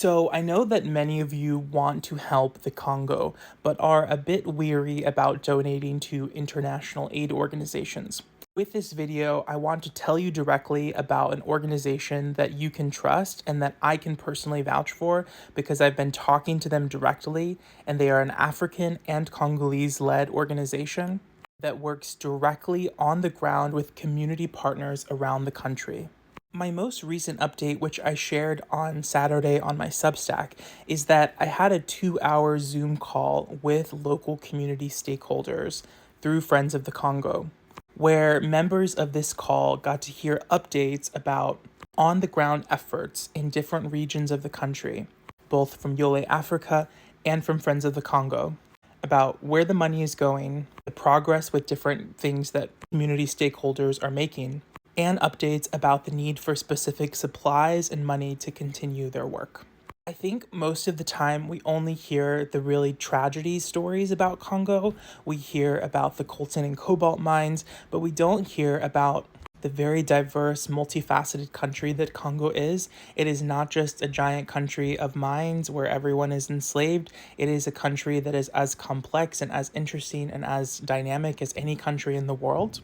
So, I know that many of you want to help the Congo, but are a bit weary about donating to international aid organizations. With this video, I want to tell you directly about an organization that you can trust and that I can personally vouch for because I've been talking to them directly, and they are an African and Congolese led organization that works directly on the ground with community partners around the country. My most recent update, which I shared on Saturday on my Substack, is that I had a 2 hour Zoom call with local community stakeholders through Friends of the Congo, where members of this call got to hear updates about on the ground efforts in different regions of the country, both from Yole Africa and from Friends of the Congo, about where the money is going, the progress with different things that community stakeholders are making, and updates about the need for specific supplies and money to continue their work. I think most of the time we only hear the really tragedy stories about Congo. We hear about the coltan and cobalt mines, but we don't hear about the very diverse, multifaceted country that Congo is. It is not just a giant country of mines where everyone is enslaved. It is a country that is as complex and as interesting and as dynamic as any country in the world.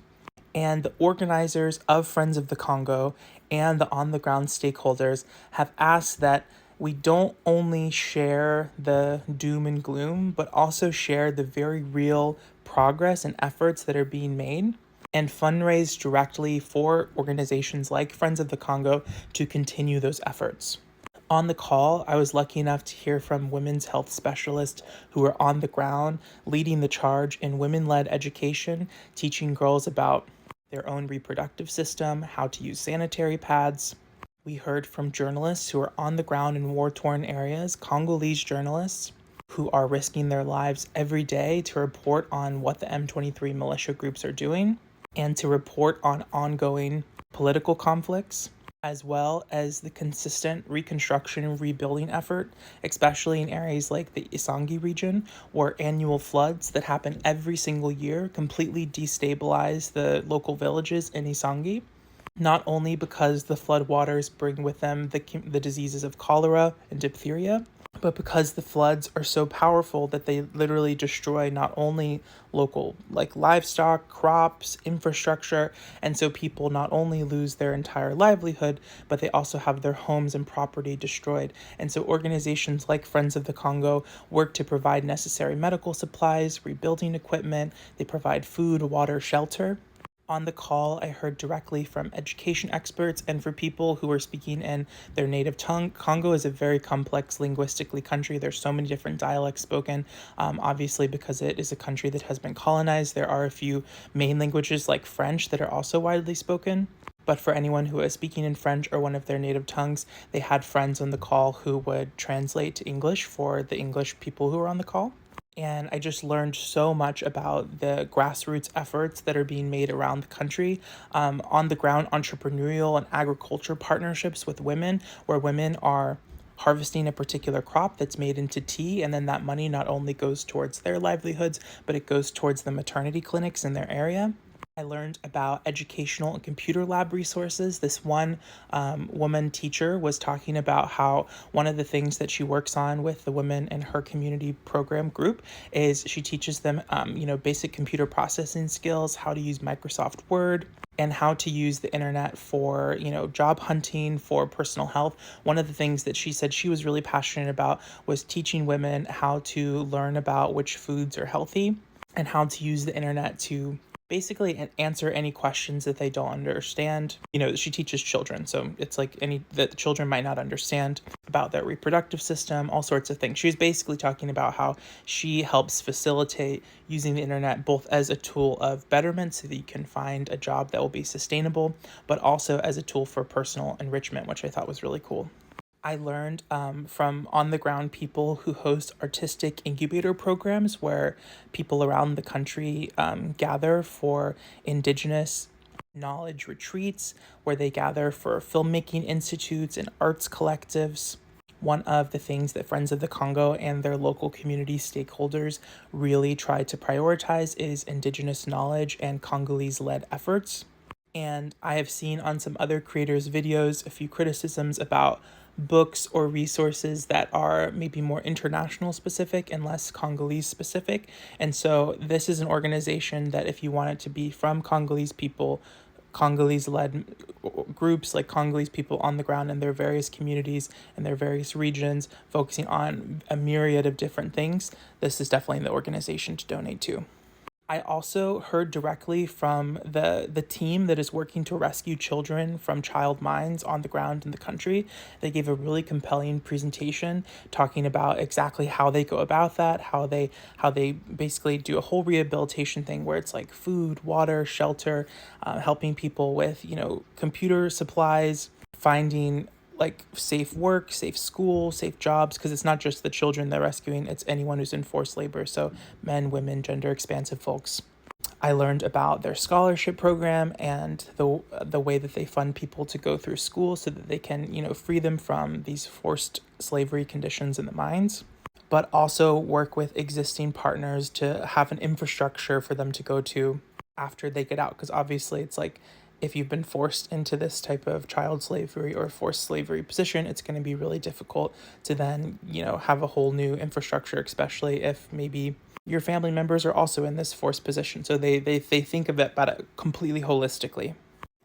And the organizers of Friends of the Congo and the on the ground stakeholders have asked that we don't only share the doom and gloom, but also share the very real progress and efforts that are being made and fundraise directly for organizations like Friends of the Congo to continue those efforts. On the call, I was lucky enough to hear from women's health specialists who are on the ground leading the charge in women led education, teaching girls about their own reproductive system, how to use sanitary pads. We heard from journalists who are on the ground in war-torn areas, Congolese journalists who are risking their lives every day to report on what the M23 militia groups are doing and to report on ongoing political conflicts, as well as the consistent reconstruction and rebuilding effort, especially in areas like the Isangi region, where annual floods that happen every single year completely destabilize the local villages in Isangi, not only because the floodwaters bring with them the diseases of cholera and diphtheria, but because the floods are so powerful that they literally destroy not only local livestock, crops, infrastructure, and so people not only lose their entire livelihood, but they also have their homes and property destroyed. And so organizations like Friends of the Congo work to provide necessary medical supplies, rebuilding equipment, they provide food, water, shelter. On the call, I heard directly from education experts and for people who are speaking in their native tongue. Congo is a very complex linguistically country. There's so many different dialects spoken. Obviously, because it is a country that has been colonized, there are a few main languages like French that are also widely spoken. But for anyone who is speaking in French or one of their native tongues, they had friends on the call who would translate to English for the English people who were on the call. And I just learned so much about the grassroots efforts that are being made around the country, on the ground entrepreneurial and agriculture partnerships with women, where women are harvesting a particular crop that's made into tea, and then that money not only goes towards their livelihoods, but it goes towards the maternity clinics in their area. I learned about educational and computer lab resources. This one woman teacher was talking about how one of the things that she works on with the women in her community program group is she teaches them, basic computer processing skills, how to use Microsoft Word, and how to use the internet for, job hunting, for personal health. One of the things that she said she was really passionate about was teaching women how to learn about which foods are healthy and how to use the internet to basically answer any questions that they don't understand. She teaches children, so it's like any that children might not understand about their reproductive system, all sorts of things. She was basically talking about how she helps facilitate using the internet both as a tool of betterment so that you can find a job that will be sustainable, but also as a tool for personal enrichment, which I thought was really cool. I learned from on the ground people who host artistic incubator programs where people around the country gather for Indigenous knowledge retreats, where they gather for filmmaking institutes and arts collectives. One of the things that Friends of the Congo and their local community stakeholders really try to prioritize is Indigenous knowledge and Congolese-led efforts. And I have seen on some other creators' videos a few criticisms about books or resources that are maybe more international specific and less Congolese specific. And so this is an organization that, if you want it to be from Congolese people, Congolese led groups, like Congolese people on the ground in their various communities and their various regions, focusing on a myriad of different things, this is definitely the organization to donate to. I also heard directly from the team that is working to rescue children from child mines on the ground in the country. They gave a really compelling presentation talking about exactly how they go about that, how they basically do a whole rehabilitation thing where it's like food, water, shelter, helping people with computer supplies, finding like safe work, safe school, safe jobs, because it's not just the children they're rescuing, it's anyone who's in forced labor. So men, women, gender expansive folks. I learned about their scholarship program and the way that they fund people to go through school so that they can, free them from these forced slavery conditions in the mines, but also work with existing partners to have an infrastructure for them to go to after they get out. Because obviously, it's like if you've been forced into this type of child slavery or forced slavery position, it's going to be really difficult to then, have a whole new infrastructure, especially if maybe your family members are also in this forced position. So they think of it about it completely holistically.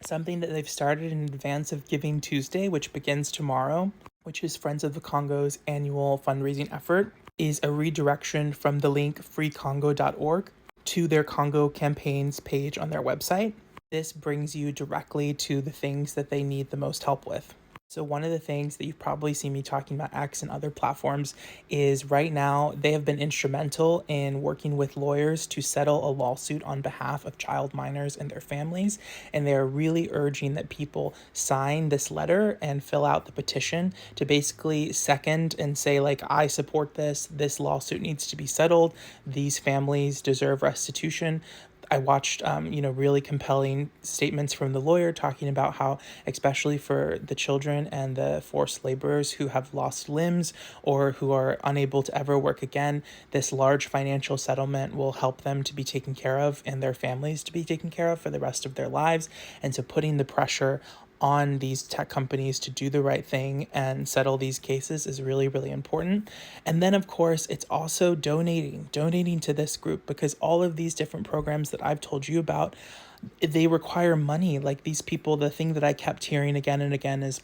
Something that they've started in advance of Giving Tuesday, which begins tomorrow, which is Friends of the Congo's annual fundraising effort, is a redirection from the link freecongo.org to their Congo campaigns page on their website. This brings you directly to the things that they need the most help with. So one of the things that you've probably seen me talking about X and other platforms is right now they have been instrumental in working with lawyers to settle a lawsuit on behalf of child minors and their families. And they're really urging that people sign this letter and fill out the petition to basically second and say, like, I support this. This lawsuit needs to be settled. These families deserve restitution. I watched, really compelling statements from the lawyer talking about how, especially for the children and the forced laborers who have lost limbs or who are unable to ever work again, this large financial settlement will help them to be taken care of and their families to be taken care of for the rest of their lives. And so putting the pressure on these tech companies to do the right thing and settle these cases is really, really important. And then, of course, it's also donating to this group, because all of these different programs that I've told you about, they require money. Like these people, the thing that I kept hearing again and again is,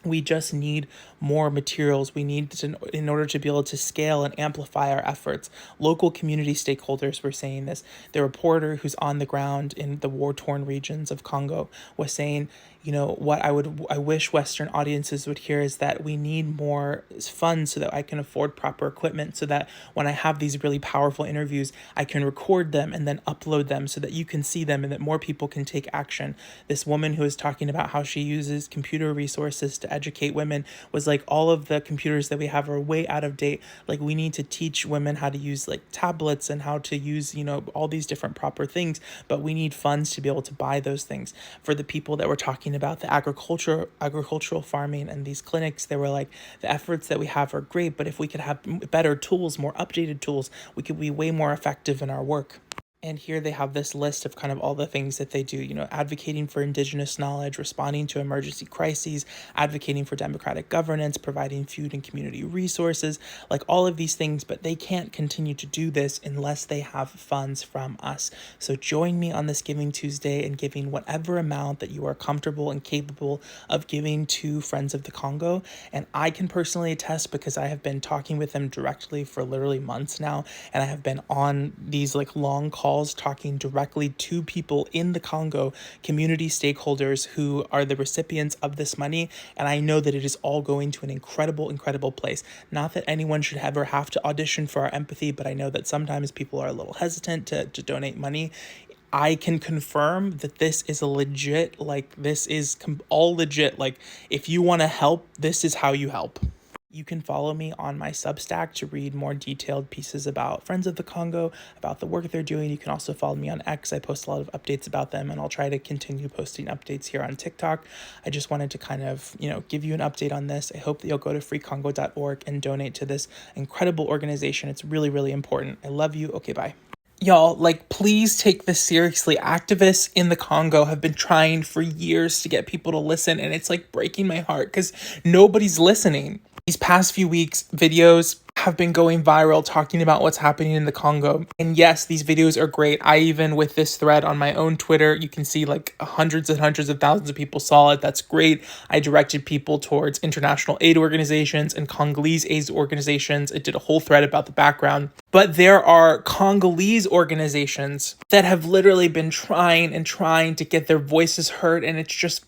we just need more materials. We need to, in order to be able to scale and amplify our efforts. Local community stakeholders were saying this. The reporter who's on the ground in the war-torn regions of Congo was saying, what I wish Western audiences would hear is that we need more funds so that I can afford proper equipment, so that when I have these really powerful interviews, I can record them and then upload them so that you can see them and that more people can take action. This woman who was talking about how she uses computer resources to educate women was like, all of the computers that we have are way out of date. Like, we need to teach women how to use like tablets and how to use, all these different proper things, but we need funds to be able to buy those things. For the people that were talking about the agricultural farming and these clinics, they were like, the efforts that we have are great, but if we could have better tools, more updated tools, we could be way more effective in our work. And here they have this list of kind of all the things that they do, advocating for indigenous knowledge, responding to emergency crises, advocating for democratic governance, providing food and community resources, like all of these things. But they can't continue to do this unless they have funds from us. So join me on this Giving Tuesday and giving whatever amount that you are comfortable and capable of giving to Friends of the Congo. And I can personally attest, because I have been talking with them directly for literally months now, and I have been on these like long calls talking directly to people in the Congo, community stakeholders who are the recipients of this money. And I know that it is all going to an incredible, incredible place. Not that anyone should ever have to audition for our empathy, but I know that sometimes people are a little hesitant to donate money. I can confirm that this is a legit, like this is all legit. Like, if you want to help, this is how you help. You can follow me on my Substack to read more detailed pieces about Friends of the Congo, about the work they're doing. You can also follow me on X. I post a lot of updates about them, and I'll try to continue posting updates here on TikTok. I just wanted to kind of, give you an update on this. I hope that you'll go to freecongo.org and donate to this incredible organization. It's really, really important. I love you. Okay, bye. Y'all, like, please take this seriously. Activists in the Congo have been trying for years to get people to listen, and it's like breaking my heart because nobody's listening. These past few weeks, videos have been going viral talking about what's happening in the Congo. And yes, these videos are great. I even, with this thread on my own Twitter, you can see like hundreds and hundreds of thousands of people saw it. That's great. I directed people towards international aid organizations and Congolese aid organizations. It did a whole thread about the background. But there are Congolese organizations that have literally been trying and trying to get their voices heard, and it's just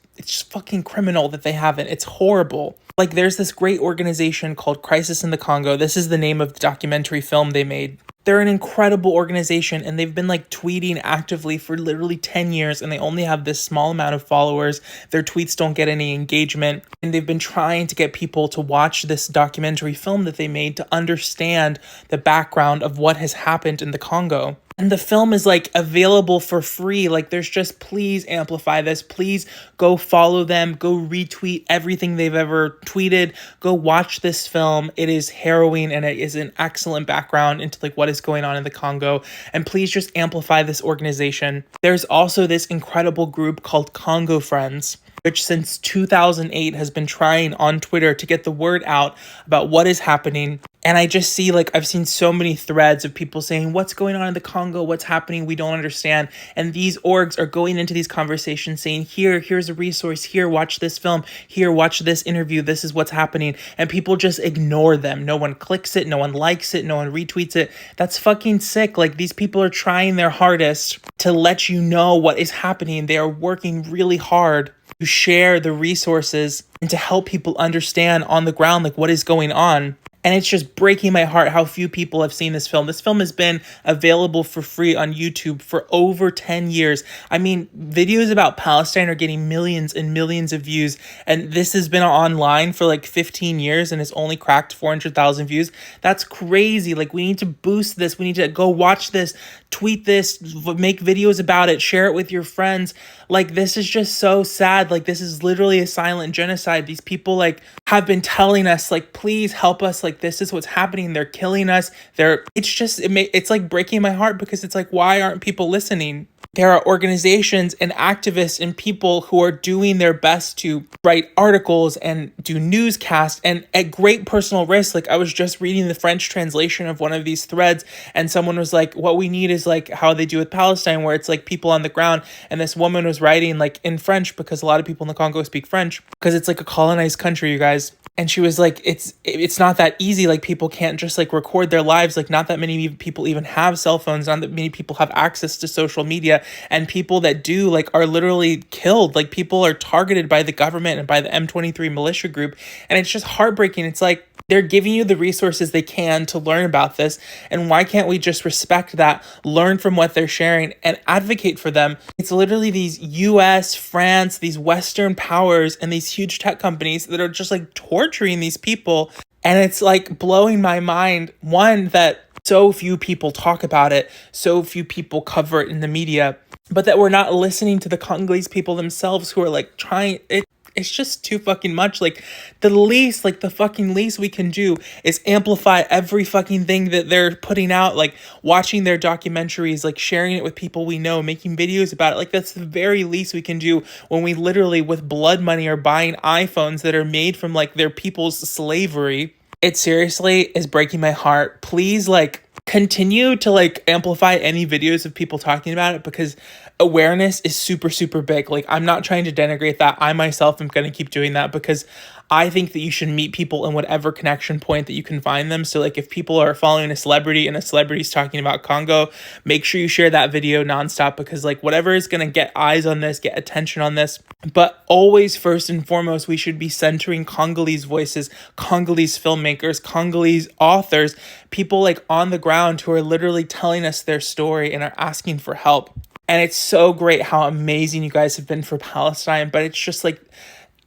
fucking criminal that they haven't. It's horrible. Like, there's this great organization called Crisis in the Congo. This is the name of the documentary film they made. They're an incredible organization, and they've been like tweeting actively for literally 10 years, and they only have this small amount of followers. Their tweets don't get any engagement, and they've been trying to get people to watch this documentary film that they made to understand the background of what has happened in the Congo. And the film is like available for free. Like, there's just, please amplify this. Please go follow them. Go retweet everything they've ever tweeted. Go watch this film. It is harrowing, and it is an excellent background into like what is going on in the Congo. And please just amplify this organization. There's also this incredible group called Congo Friends, which since 2008 has been trying on Twitter to get the word out about what is happening. And I just see, like, I've seen so many threads of people saying, what's going on in the Congo? What's happening? We don't understand. And these orgs are going into these conversations saying, here's a resource. Here, watch this film. Here, watch this interview. This is what's happening. And people just ignore them. No one clicks it. No one likes it. No one retweets it. That's fucking sick. Like, these people are trying their hardest to let you know what is happening. They are working really hard to share the resources and to help people understand on the ground, like, what is going on. And it's just breaking my heart how few people have seen this film. This film has been available for free on YouTube for over 10 years. I mean, videos about Palestine are getting millions and millions of views. And this has been online for like 15 years and it's only cracked 400,000 views. That's crazy. Like, we need to boost this. We need to go watch this, tweet this, make videos about it, share it with your friends. Like, this is just so sad. Like, this is literally a silent genocide. These people like have been telling us, like, please help us. Like, this is what's happening. They're killing us. It's like breaking my heart because it's like, why aren't people listening? There are organizations and activists and people who are doing their best to write articles and do newscasts, and at great personal risk. Like, I was just reading the French translation of one of these threads, and someone was like, what we need is like how they do with Palestine, where it's like people on the ground. And this woman was writing like in French, because a lot of people in the Congo speak French, because it's like a colonized country, you guys. And she was like, it's not that easy. Like, people can't just like record their lives. Like, not that many people even have cell phones. Not that many people have access to social media. And people that do, like, are literally killed. Like, people are targeted by the government and by the M23 militia group. And it's just heartbreaking. It's like, they're giving you the resources they can to learn about this. And why can't we just respect that, learn from what they're sharing, and advocate for them? It's literally these US, France, these Western powers and these huge tech companies that are just like torturing these people. And it's like blowing my mind, one, that so few people talk about it, so few people cover it in the media, but that we're not listening to the Congolese people themselves who are like trying it. It's just too fucking much. Like, the fucking least we can do is amplify every fucking thing that they're putting out, like watching their documentaries, like sharing it with people we know, making videos about it. Like, that's the very least we can do when we literally, with blood money, are buying iPhones that are made from like their people's slavery. It seriously is breaking my heart. Please, like, continue to like amplify any videos of people talking about it, because awareness is super, super big. Like, I'm not trying to denigrate that. I myself am going to keep doing that, because I think that you should meet people in whatever connection point that you can find them. So like, if people are following a celebrity and a celebrity's talking about Congo, make sure you share that video nonstop, because like, whatever is going to get eyes on this, get attention on this. But always, first and foremost, we should be centering Congolese voices, Congolese filmmakers, Congolese authors, people like on the ground who are literally telling us their story and are asking for help. And it's so great how amazing you guys have been for Palestine, but it's just like,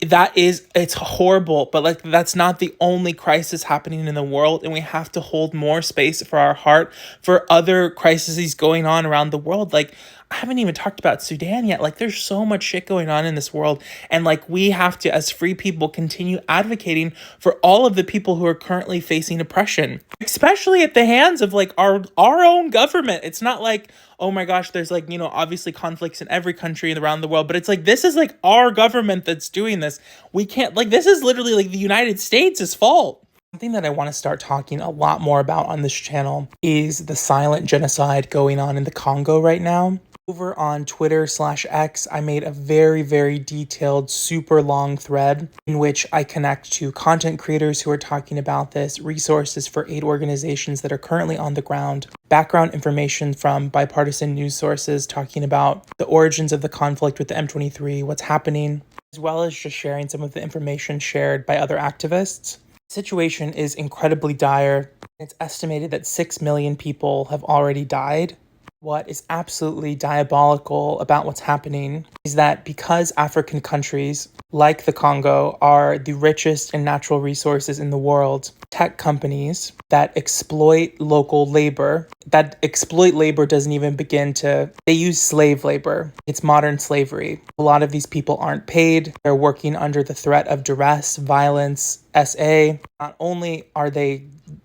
it's horrible, but like, that's not the only crisis happening in the world, and we have to hold more space for our heart for other crises going on around the world. Like, I haven't even talked about Sudan yet. Like, there's so much shit going on in this world. And, like, we have to, as free people, continue advocating for all of the people who are currently facing oppression, especially at the hands of, like, our own government. It's not like, oh my gosh, there's, like, obviously conflicts in every country around the world, but it's like, this is, like, our government that's doing this. We can't, like, this is literally, like, the United States' fault. Something that I want to start talking a lot more about on this channel is the silent genocide going on in the Congo right now. Over on Twitter/X, I made a very, very detailed, super long thread in which I connect to content creators who are talking about this, resources for aid organizations that are currently on the ground, background information from bipartisan news sources talking about the origins of the conflict with the M23, what's happening, as well as just sharing some of the information shared by other activists. The situation is incredibly dire. It's estimated that 6 million people have already died. What is absolutely diabolical about what's happening is that because African countries, like the Congo, are the richest in natural resources in the world, tech companies that exploit local labor, doesn't even begin to, they use slave labor. It's modern slavery. A lot of these people aren't paid. They're working under the threat of duress, violence, SA. Not only are they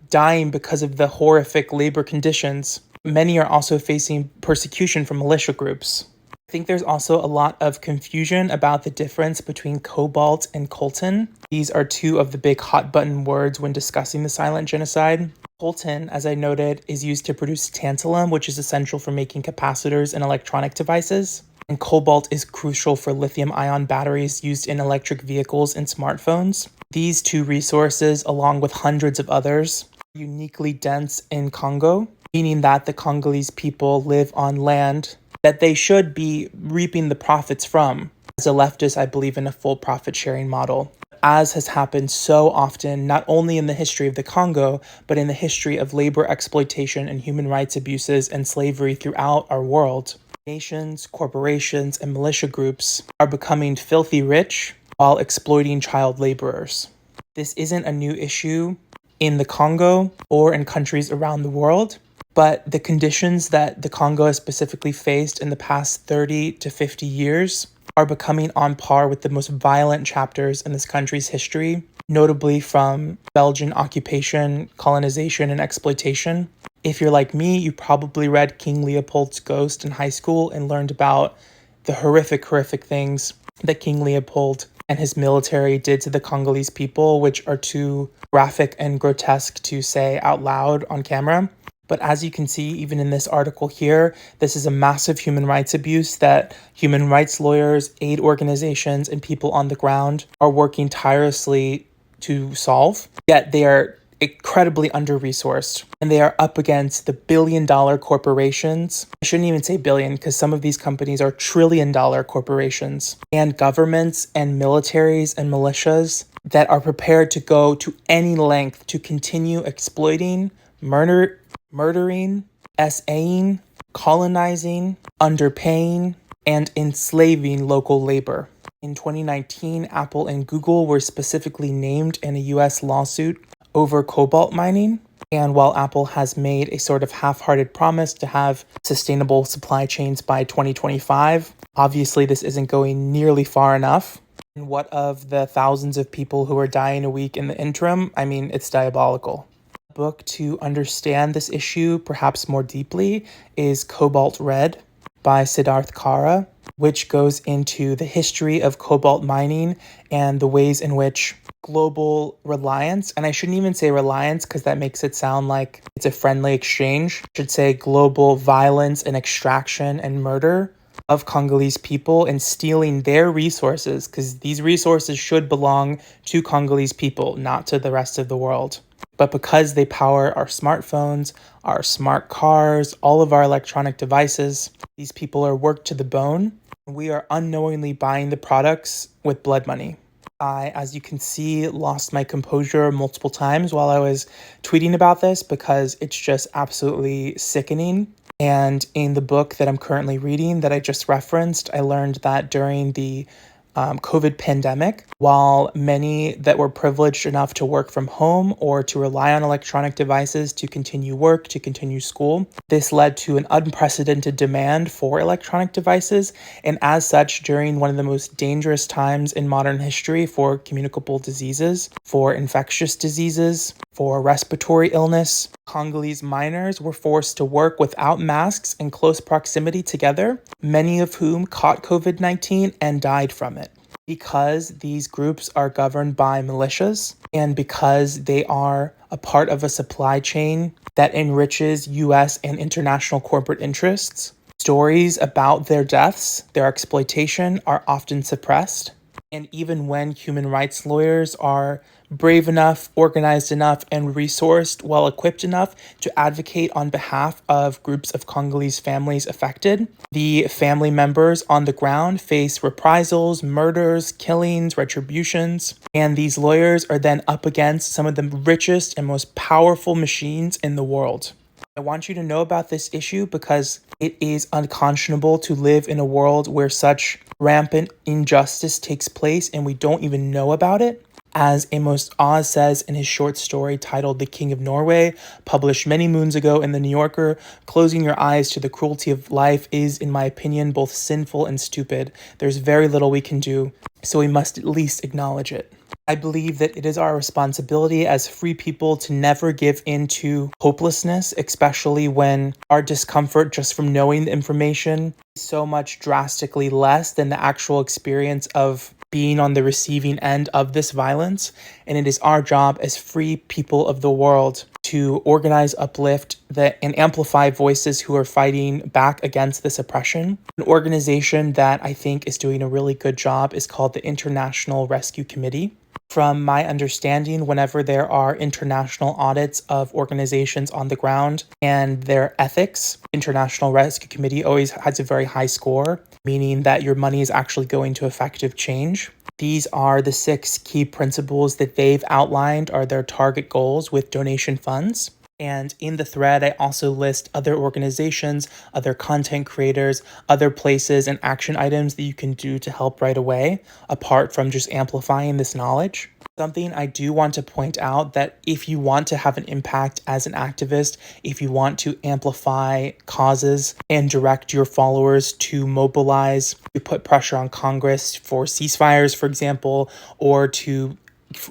dying because of the horrific labor conditions, many are also facing persecution from militia groups. I think there's also a lot of confusion about the difference between cobalt and coltan. These are two of the big hot button words when discussing the silent genocide. Coltan, as I noted, is used to produce tantalum, which is essential for making capacitors and electronic devices. And cobalt is crucial for lithium-ion batteries used in electric vehicles and smartphones. These two resources, along with hundreds of others, are uniquely dense in Congo, meaning that the Congolese people live on land that they should be reaping the profits from. As a leftist, I believe in a full profit-sharing model, as has happened so often, not only in the history of the Congo, but in the history of labor exploitation and human rights abuses and slavery throughout our world. Nations, corporations, and militia groups are becoming filthy rich while exploiting child laborers. This isn't a new issue in the Congo or in countries around the world, but the conditions that the Congo has specifically faced in the past 30 to 50 years are becoming on par with the most violent chapters in this country's history, notably from Belgian occupation, colonization, and exploitation. If you're like me, you probably read King Leopold's Ghost in high school and learned about the horrific things that King Leopold and his military did to the Congolese people, which are too graphic and grotesque to say out loud on camera. But as you can see, even in this article here, this is a massive human rights abuse that human rights lawyers, aid organizations, and people on the ground are working tirelessly to solve. Yet they are incredibly under-resourced, and they are up against the billion-dollar corporations. I shouldn't even say billion, because some of these companies are trillion-dollar corporations, and governments and militaries and militias that are prepared to go to any length to continue exploiting, murdering, SAing, colonizing, underpaying, and enslaving local labor. In 2019, Apple and Google were specifically named in a US lawsuit over cobalt mining. And while Apple has made a sort of half-hearted promise to have sustainable supply chains by 2025, obviously this isn't going nearly far enough. And what of the thousands of people who are dying a week in the interim? I mean, it's diabolical. A book to understand this issue perhaps more deeply is Cobalt Red by Siddharth Kara, which goes into the history of cobalt mining and the ways in which global reliance, and I shouldn't even say reliance because that makes it sound like it's a friendly exchange. I should say global violence and extraction and murder of Congolese people and stealing their resources, because these resources should belong to Congolese people, not to the rest of the world. But because they power our smartphones, our smart cars, all of our electronic devices, these people are worked to the bone. We are unknowingly buying the products with blood money. I, as you can see, lost my composure multiple times while I was tweeting about this because it's just absolutely sickening. And in the book that I'm currently reading that I just referenced, I learned that during the COVID pandemic. While many that were privileged enough to work from home or to rely on electronic devices to continue work, to continue school, this led to an unprecedented demand for electronic devices. And as such, during one of the most dangerous times in modern history for communicable diseases, for infectious diseases, for respiratory illness, Congolese miners were forced to work without masks in close proximity together, many of whom caught COVID-19 and died from it. Because these groups are governed by militias and because they are a part of a supply chain that enriches US and international corporate interests, stories about their deaths, their exploitation are often suppressed. And even when human rights lawyers are brave enough, organized enough, and resourced, well equipped enough to advocate on behalf of groups of Congolese families affected, the family members on the ground face reprisals, murders, killings, retributions, and these lawyers are then up against some of the richest and most powerful machines in the world. I want you to know about this issue because it is unconscionable to live in a world where such rampant injustice takes place and we don't even know about it. As Amos Oz says in his short story titled The King of Norway, published many moons ago in The New Yorker, closing your eyes to the cruelty of life is, in my opinion, both sinful and stupid. There's very little we can do, so we must at least acknowledge it. I believe that it is our responsibility as free people to never give in to hopelessness, especially when our discomfort just from knowing the information is so much drastically less than the actual experience of being on the receiving end of this violence. And it is our job as free people of the world to organize, uplift, and amplify voices who are fighting back against this oppression. An organization that I think is doing a really good job is called the International Rescue Committee. From my understanding, whenever there are international audits of organizations on the ground and their ethics, International Rescue Committee always has a very high score, meaning that your money is actually going to effective change. These are the 6 key principles that they've outlined are their target goals with donation funds. And in the thread, I also list other organizations, other content creators, other places and action items that you can do to help right away, apart from just amplifying this knowledge. Something I do want to point out that if you want to have an impact as an activist, if you want to amplify causes and direct your followers to mobilize, to put pressure on Congress for ceasefires, for example, or to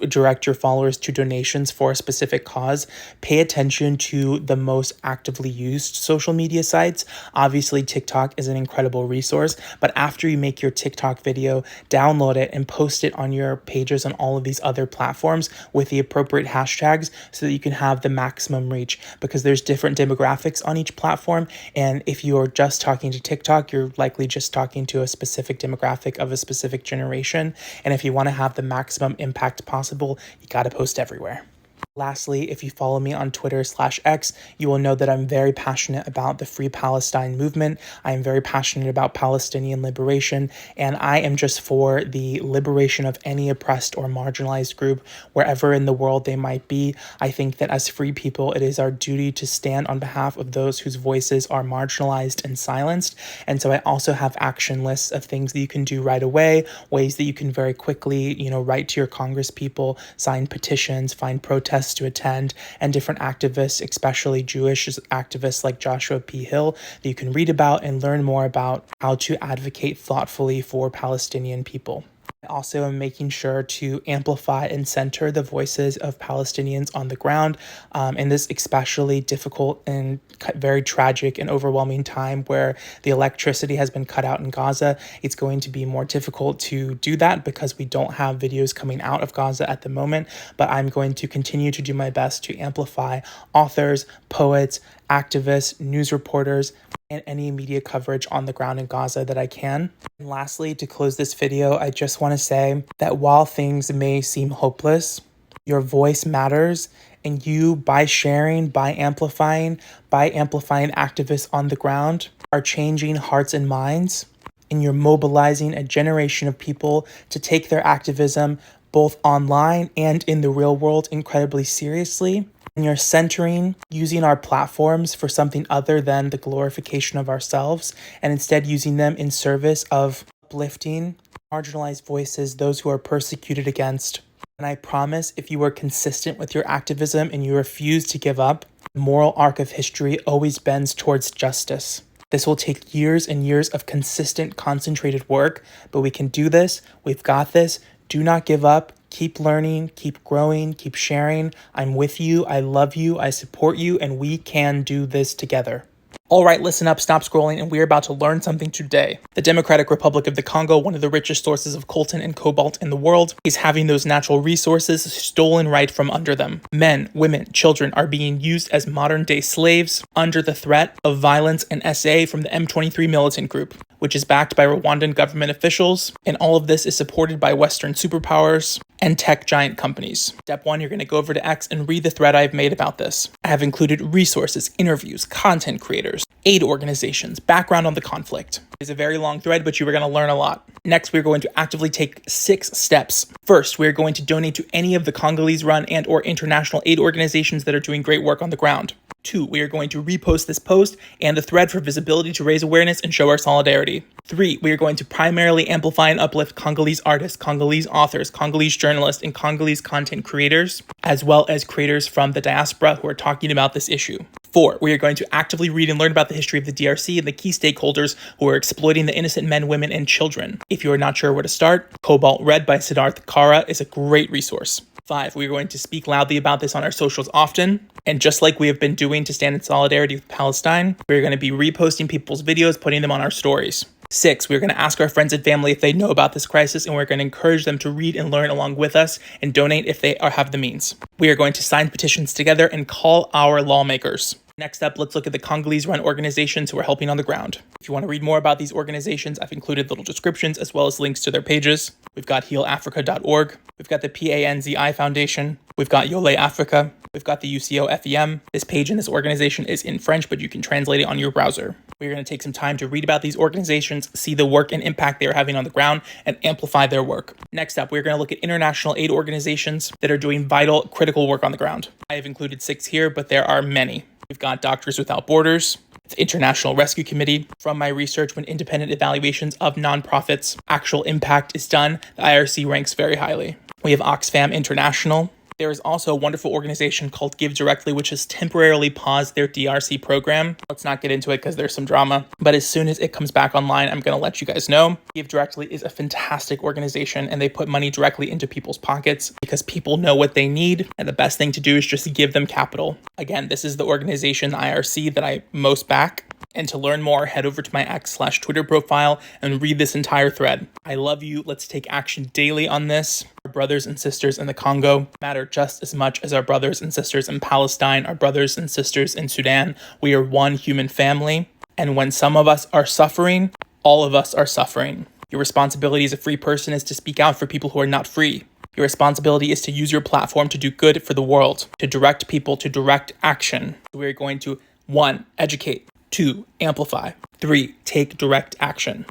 direct your followers to donations for a specific cause, pay attention to the most actively used social media sites. Obviously, TikTok is an incredible resource, but after you make your TikTok video, download it and post it on your pages on all of these other platforms with the appropriate hashtags so that you can have the maximum reach, because there's different demographics on each platform. And if you're just talking to TikTok, you're likely just talking to a specific demographic of a specific generation. And if you want to have the maximum impact possible, you got to post everywhere. Lastly, if you follow me on Twitter/X, you will know that I'm very passionate about the Free Palestine movement. I am very passionate about Palestinian liberation, and I am just for the liberation of any oppressed or marginalized group wherever in the world they might be. I think that as free people, it is our duty to stand on behalf of those whose voices are marginalized and silenced. And so I also have action lists of things that you can do right away, ways that you can very quickly, write to your Congress people, sign petitions, find protests to attend, and different activists, especially Jewish activists like Joshua P. Hill, that you can read about and learn more about how to advocate thoughtfully for Palestinian people. I also am making sure to amplify and center the voices of Palestinians on the ground in this especially difficult and very tragic and overwhelming time where the electricity has been cut out in Gaza. It's going to be more difficult to do that because we don't have videos coming out of Gaza at the moment, but I'm going to continue to do my best to amplify authors, poets, activists, news reporters, and any media coverage on the ground in Gaza that I can. And lastly, to close this video, I just want to say that while things may seem hopeless, your voice matters, and you, by sharing, by amplifying activists on the ground, are changing hearts and minds, and you're mobilizing a generation of people to take their activism both online and in the real world incredibly seriously. And you're centering using our platforms for something other than the glorification of ourselves, and instead using them in service of uplifting marginalized voices, those who are persecuted against. And I promise, if you are consistent with your activism and you refuse to give up, the moral arc of history always bends towards justice. This will take years and years of consistent, concentrated work, but we can do this. We've got this. Do not give up. Keep learning, keep growing, keep sharing. I'm with you. I love you. I support you, and we can do this together. All right, listen up, stop scrolling, and we're about to learn something today. The Democratic Republic of the Congo, one of the richest sources of coltan and cobalt in the world, is having those natural resources stolen right from under them. Men, women, children are being used as modern-day slaves under the threat of violence and SA from the M23 militant group, which is backed by Rwandan government officials, and all of this is supported by Western superpowers and tech giant companies. Step 1, you're going to go over to X and read the thread I've made about this. I have included resources, interviews, content creators, aid organizations, background on the conflict. It's a very long thread, but you are going to learn a lot. Next, we're going to actively take 6 steps. First, we're going to donate to any of the Congolese-run and or international aid organizations that are doing great work on the ground. 2, we are going to repost this post and the thread for visibility to raise awareness and show our solidarity. 3, we are going to primarily amplify and uplift Congolese artists, Congolese authors, Congolese journalists, and Congolese content creators, as well as creators from the diaspora who are talking about this issue. 4, we are going to actively read and learn about the history of the DRC and the key stakeholders who are exploiting the innocent men, women, and children. If you are not sure where to start, Cobalt Red by Siddharth Kara is a great resource. 5, we are going to speak loudly about this on our socials often. And just like we have been doing to stand in solidarity with Palestine, we're going to be reposting people's videos, putting them on our stories. 6, we're going to ask our friends and family if they know about this crisis, and we're going to encourage them to read and learn along with us and donate if they have the means. We are going to sign petitions together and call our lawmakers. Next up, let's look at the Congolese-run organizations who are helping on the ground. If you want to read more about these organizations, I've included little descriptions as well as links to their pages. We've got healafrica.org. We've got the PANZI Foundation. We've got Yole Africa. We've got the UCO-FEM. This page in this organization is in French, but you can translate it on your browser. We're going to take some time to read about these organizations, see the work and impact they are having on the ground, and amplify their work. Next up, we're going to look at international aid organizations that are doing vital, critical work on the ground. I have included 6 here, but there are many. We've got Doctors Without Borders, the International Rescue Committee. From my research, when independent evaluations of nonprofits' actual impact is done, the IRC ranks very highly. We have Oxfam International. There is also a wonderful organization called Give Directly, which has temporarily paused their DRC program. Let's not get into it because there's some drama, but as soon as it comes back online, I'm going to let you guys know. Give Directly is a fantastic organization, and they put money directly into people's pockets because people know what they need, and the best thing to do is just give them capital. Again, this is the organization, the IRC, that I most back. And to learn more, head over to my X/Twitter profile and read this entire thread. I love you. Let's take action daily on this. Our brothers and sisters in the Congo matter just as much as our brothers and sisters in Palestine, our brothers and sisters in Sudan. We are one human family. And when some of us are suffering, all of us are suffering. Your responsibility as a free person is to speak out for people who are not free. Your responsibility is to use your platform to do good for the world, to direct people to direct action. We're going to 1, educate. 2, amplify. 3, take direct action.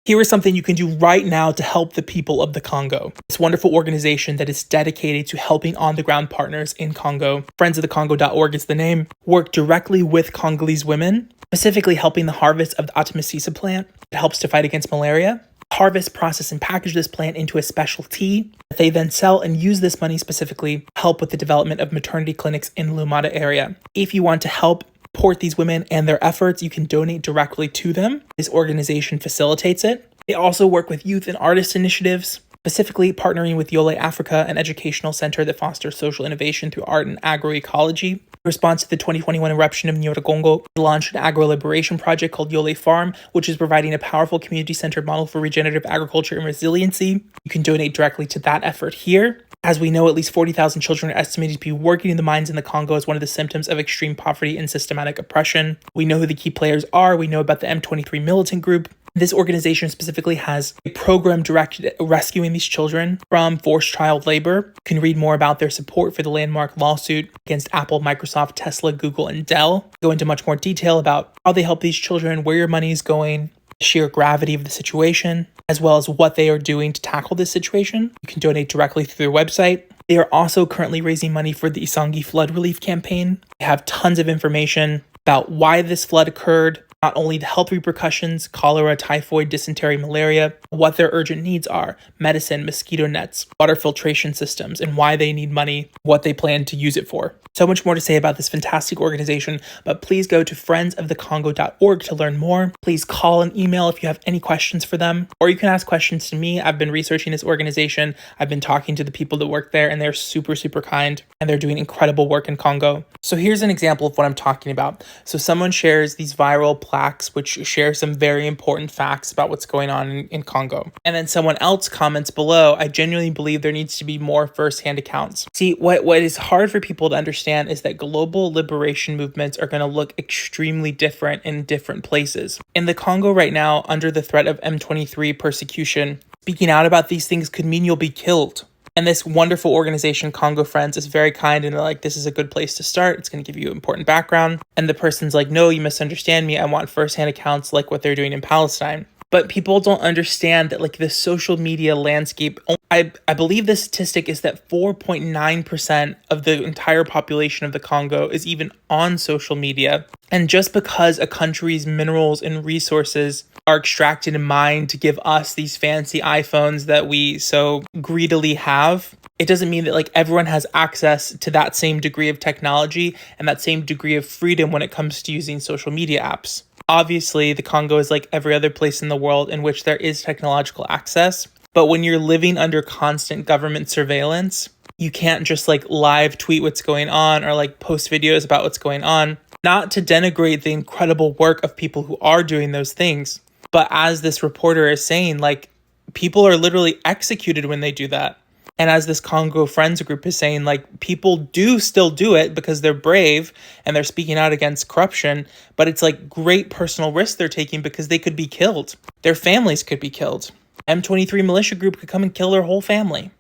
Here is something you can do right now to help the people of the Congo. This wonderful organization that is dedicated to helping on-the-ground partners in Congo, friendsofthecongo.org is the name, work directly with Congolese women, specifically helping the harvest of the Artemisia plant that helps to fight against malaria. Harvest, process, and package this plant into a special tea that they then sell and use this money specifically to help with the development of maternity clinics in Lumada area. If you want to help support these women and their efforts, you can donate directly to them. This organization facilitates it. They also work with youth and artist initiatives, specifically partnering with Yole Africa, an educational center that fosters social innovation through art and agroecology. In response to the 2021 eruption of Nyiragongo, they launched an agro-liberation project called Yole Farm, which is providing a powerful community-centered model for regenerative agriculture and resiliency. You can donate directly to that effort here. As we know, at least 40,000 children are estimated to be working in the mines in the Congo as one of the symptoms of extreme poverty and systematic oppression. We know who the key players are. We know about the M23 militant group. This organization specifically has a program directed at rescuing these children from forced child labor. You can read more about their support for the landmark lawsuit against Apple, Microsoft, Tesla, Google, and Dell. Go into much more detail about how they help these children, where your money is going, the sheer gravity of the situation, as well as what they are doing to tackle this situation. You can donate directly through their website. They are also currently raising money for the Isangi flood relief campaign. They have tons of information about why this flood occurred, not only the health repercussions, cholera, typhoid, dysentery, malaria, what their urgent needs are, medicine, mosquito nets, water filtration systems, and why they need money, what they plan to use it for. So much more to say about this fantastic organization, but please go to friendsofthecongo.org to learn more. Please call and email if you have any questions for them, or you can ask questions to me. I've been researching this organization. I've been talking to the people that work there, and they're super, super kind, and they're doing incredible work in Congo. So here's an example of what I'm talking about. So someone shares these viral plaques, which share some very important facts about what's going on in Congo. And then someone else comments below, I genuinely believe there needs to be more firsthand accounts. See, what is hard for people to understand is that global liberation movements are going to look extremely different in different places. In the Congo right now, under the threat of M23 persecution, speaking out about these things could mean you'll be killed. And this wonderful organization, Congo Friends, is very kind and they're like, this is a good place to start. It's going to give you important background. And the person's like, no, you misunderstand me. I want firsthand accounts like what they're doing in Palestine. But people don't understand that like the social media landscape, I believe the statistic is that 4.9% of the entire population of the Congo is even on social media. And just because a country's minerals and resources are extracted and mined to give us these fancy iPhones that we so greedily have, it doesn't mean that like everyone has access to that same degree of technology and that same degree of freedom when it comes to using social media apps. Obviously, the Congo is like every other place in the world in which there is technological access. But when you're living under constant government surveillance, you can't just like live tweet what's going on or like post videos about what's going on. Not to denigrate the incredible work of people who are doing those things. But as this reporter is saying, like people are literally executed when they do that. And as this Congo Friends group is saying, like people do still do it because they're brave and they're speaking out against corruption, but it's like great personal risk they're taking because they could be killed. Their families could be killed. M23 militia group could come and kill their whole family.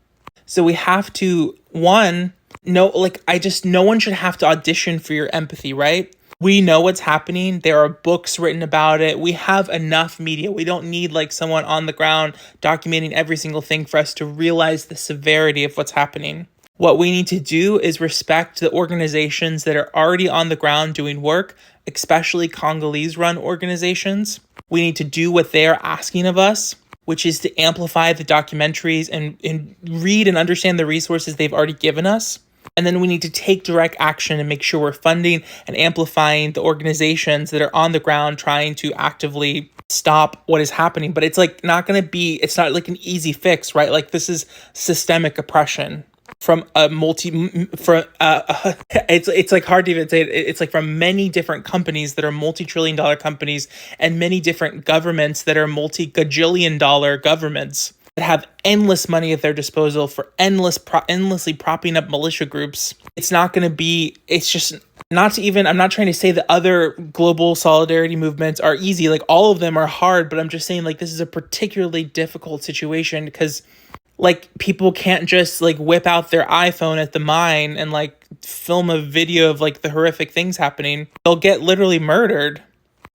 So we have to, no one should have to audition for your empathy, right? We know what's happening. There are books written about it. We have enough media. We don't need like someone on the ground documenting every single thing for us to realize the severity of what's happening. What we need to do is respect the organizations that are already on the ground doing work, especially Congolese-run organizations. We need to do what they are asking of us, which is to amplify the documentaries and read and understand the resources they've already given us. And then we need to take direct action and make sure we're funding and amplifying the organizations that are on the ground trying to actively stop what is happening. But it's like it's not like an easy fix, right? Like this is systemic oppression from it's like hard to even say it. It's like from many different companies that are multi-trillion-dollar companies and many different governments that are multi-gajillion-dollar governments that have endless money at their disposal for endlessly propping up militia groups. It's not going to be, it's just not to even, I'm not trying to say that other global solidarity movements are easy. Like all of them are hard, but I'm just saying like this is a particularly difficult situation because like people can't just like whip out their iPhone at the mine and like film a video of like the horrific things happening. They'll get literally murdered.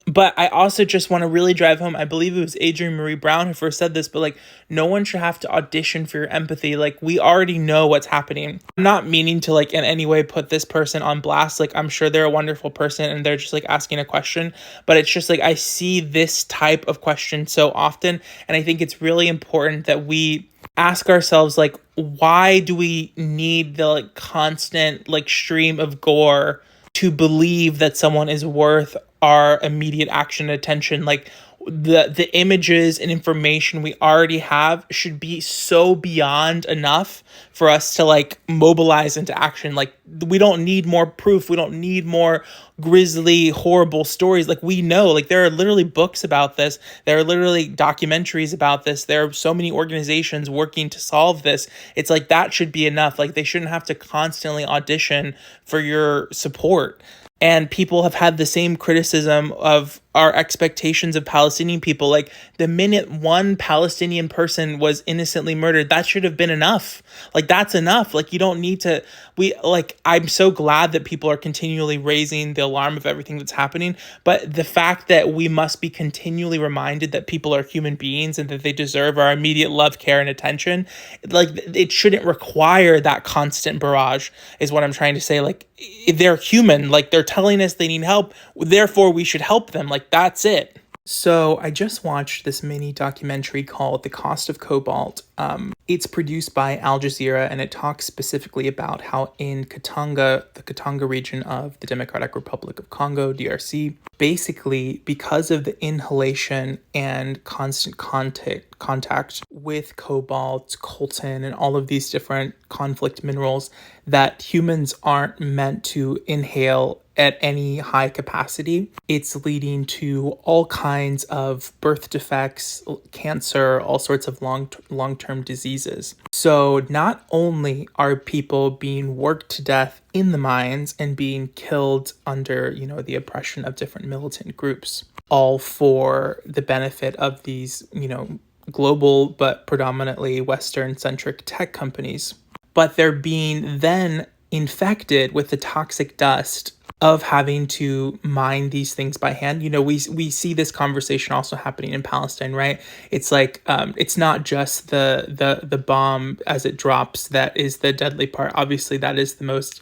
But I also just want to really drive home, I believe it was Adrienne Marie Brown who first said this, but like no one should have to audition for your empathy. Like we already know what's happening. I'm not meaning to like in any way put this person on blast. Like I'm sure they're a wonderful person and they're just like asking a question, but it's just like I see this type of question so often. And I think it's really important that we ask ourselves like, why do we need the like constant like stream of gore to believe that someone is worth our immediate action and attention? Like the images and information we already have should be so beyond enough for us to like mobilize into action. Like we don't need more proof. We don't need more grisly, horrible stories. Like we know, like there are literally books about this. There are literally documentaries about this. There are so many organizations working to solve this. It's like that should be enough. Like they shouldn't have to constantly audition for your support. And people have had the same criticism of our expectations of Palestinian people. Like the minute one Palestinian person was innocently murdered, that should have been enough. Like that's enough. Like you don't need to, I'm so glad that people are continually raising the alarm of everything that's happening. But the fact that we must be continually reminded that people are human beings and that they deserve our immediate love, care, and attention, like it shouldn't require that constant barrage is what I'm trying to say. Like they're human, like they're telling us they need help. Therefore we should help them. Like like, that's it. So I just watched this mini documentary called The Cost of Cobalt. It's produced by Al Jazeera, and it talks specifically about how in Katanga, the Katanga region of the Democratic Republic of Congo, DRC, basically because of the inhalation and constant contact with cobalt, coltan, and all of these different conflict minerals that humans aren't meant to inhale at any high capacity, it's leading to all kinds of birth defects, cancer, all sorts of long-term diseases. So not only are people being worked to death in the mines and being killed under, the oppression of different militant groups, all for the benefit of these, global but predominantly Western-centric tech companies, but they're being then infected with the toxic dust of having to mine these things by hand. We see this conversation also happening in Palestine, right? It's like it's not just the bomb as it drops that is the deadly part. Obviously, that is the most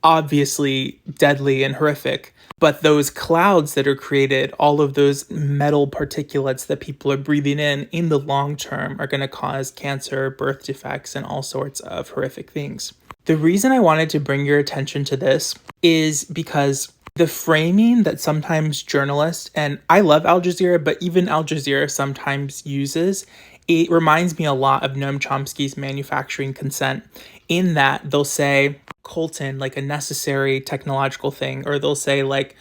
obviously deadly and horrific. But those clouds that are created, all of those metal particulates that people are breathing in the long term are going to cause cancer, birth defects, and all sorts of horrific things. The reason I wanted to bring your attention to this is because the framing that sometimes journalists, and I love Al Jazeera, but even Al Jazeera sometimes uses, it reminds me a lot of Noam Chomsky's Manufacturing Consent, in that they'll say coltan, like a necessary technological thing, or they'll say like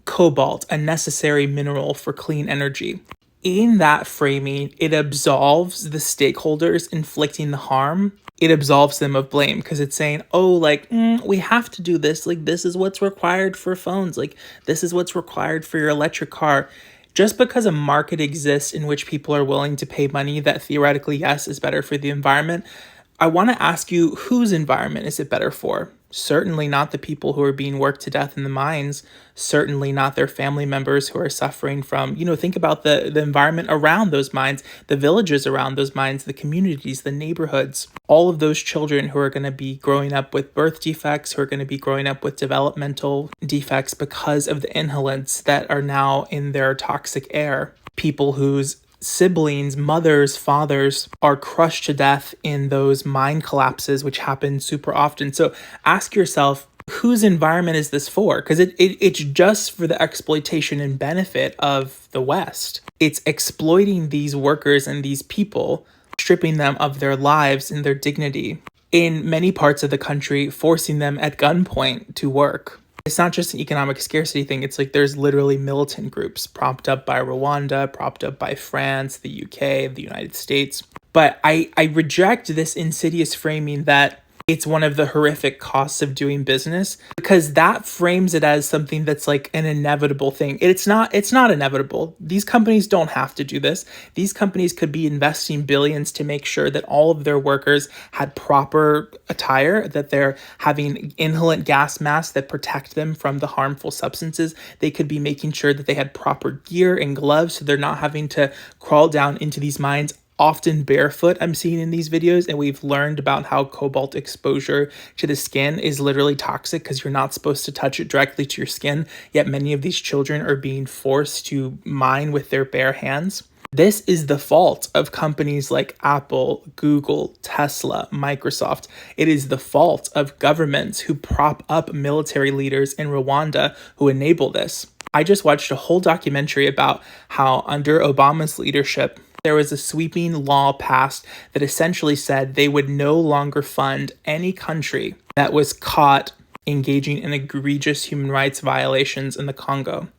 cobalt, a necessary mineral for clean energy. In that framing, it absolves the stakeholders inflicting the harm. It absolves them of blame because it's saying, we have to do this. Like, this is what's required for phones. Like, this is what's required for your electric car. Just because a market exists in which people are willing to pay money that theoretically, yes, is better for the environment, I want to ask you, whose environment is it better for? Certainly not the people who are being worked to death in the mines. Certainly not their family members who are suffering from, think about the environment around those mines, the villages around those mines, the communities, the neighborhoods, all of those children who are going to be growing up with birth defects, who are going to be growing up with developmental defects because of the inhalants that are now in their toxic air. People whose siblings, mothers, fathers are crushed to death in those mine collapses, which happen super often. So ask yourself, whose environment is this for? Because it's just for the exploitation and benefit of the West. It's exploiting these workers and these people, stripping them of their lives and their dignity. In many parts of the country, forcing them at gunpoint to work. It's not just an economic scarcity thing. It's like there's literally militant groups propped up by Rwanda, propped up by France, the UK, the United States. But I reject this insidious framing that it's one of the horrific costs of doing business, because that frames it as something that's like an inevitable thing. It's not inevitable. These companies don't have to do this. These companies could be investing billions to make sure that all of their workers had proper attire, that they're having inhalant gas masks that protect them from the harmful substances. They could be making sure that they had proper gear and gloves so they're not having to crawl down into these mines, often barefoot, I'm seeing in these videos. And we've learned about how cobalt exposure to the skin is literally toxic because you're not supposed to touch it directly to your skin. Yet many of these children are being forced to mine with their bare hands. This is the fault of companies like Apple, Google, Tesla, Microsoft. It is the fault of governments who prop up military leaders in Rwanda who enable this. I just watched a whole documentary about how under Obama's leadership, there was a sweeping law passed that essentially said they would no longer fund any country that was caught engaging in egregious human rights violations in the Congo.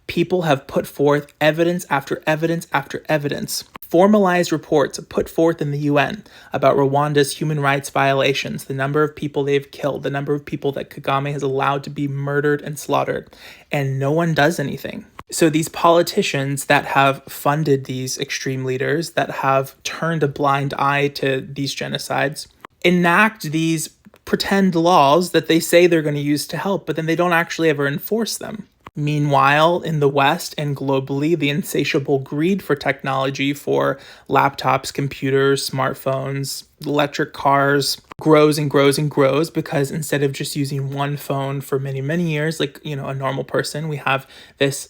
People have put forth evidence after evidence after evidence, formalized reports put forth in the UN about Rwanda's human rights violations, the number of people they've killed, the number of people that Kagame has allowed to be murdered and slaughtered, and no one does anything. So these politicians that have funded these extreme leaders, that have turned a blind eye to these genocides, enact these pretend laws that they say they're going to use to help, but then they don't actually ever enforce them. Meanwhile, in the West and globally, the insatiable greed for technology, for laptops, computers, smartphones, electric cars grows and grows and grows, because instead of just using one phone for many, many years, like, you know, a normal person, we have this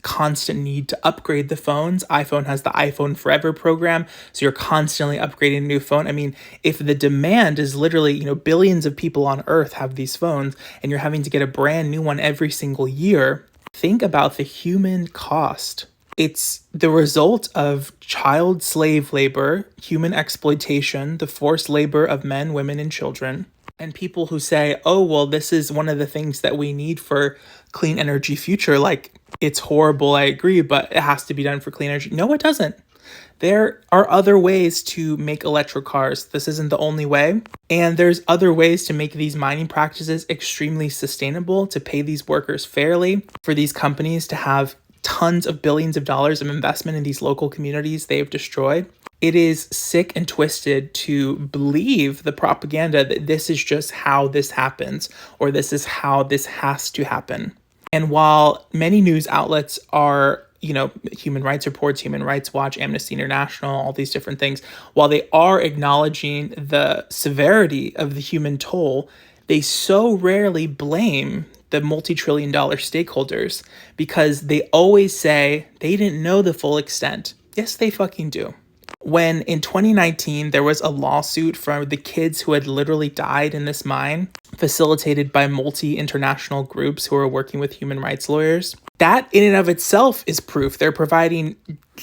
constant need to upgrade the phones. iPhone has the iPhone Forever program, so you're constantly upgrading a new phone. I mean, if the demand is literally, you know, billions of people on Earth have these phones, and you're having to get a brand new one every single year, think about the human cost. It's the result of child slave labor, human exploitation, the forced labor of men, women, and children. And people who say, oh, well, this is one of the things that we need for clean energy future. Like, it's horrible, I agree, but it has to be done for clean energy. No, it doesn't. There are other ways to make electric cars. This isn't the only way. And there's other ways to make these mining practices extremely sustainable, to pay these workers fairly, for these companies to have tons of billions of dollars of investment in these local communities they've destroyed. It is sick and twisted to believe the propaganda that this is just how this happens, or this is how this has to happen. And while many news outlets are, you know, Human Rights Reports, Human Rights Watch, Amnesty International, all these different things, while they are acknowledging the severity of the human toll, they so rarely blame the multi-trillion-dollar stakeholders, because they always say they didn't know the full extent. Yes, they fucking do. When in 2019, there was a lawsuit from the kids who had literally died in this mine, facilitated by multi-international groups who are working with human rights lawyers. That in and of itself is proof. They're providing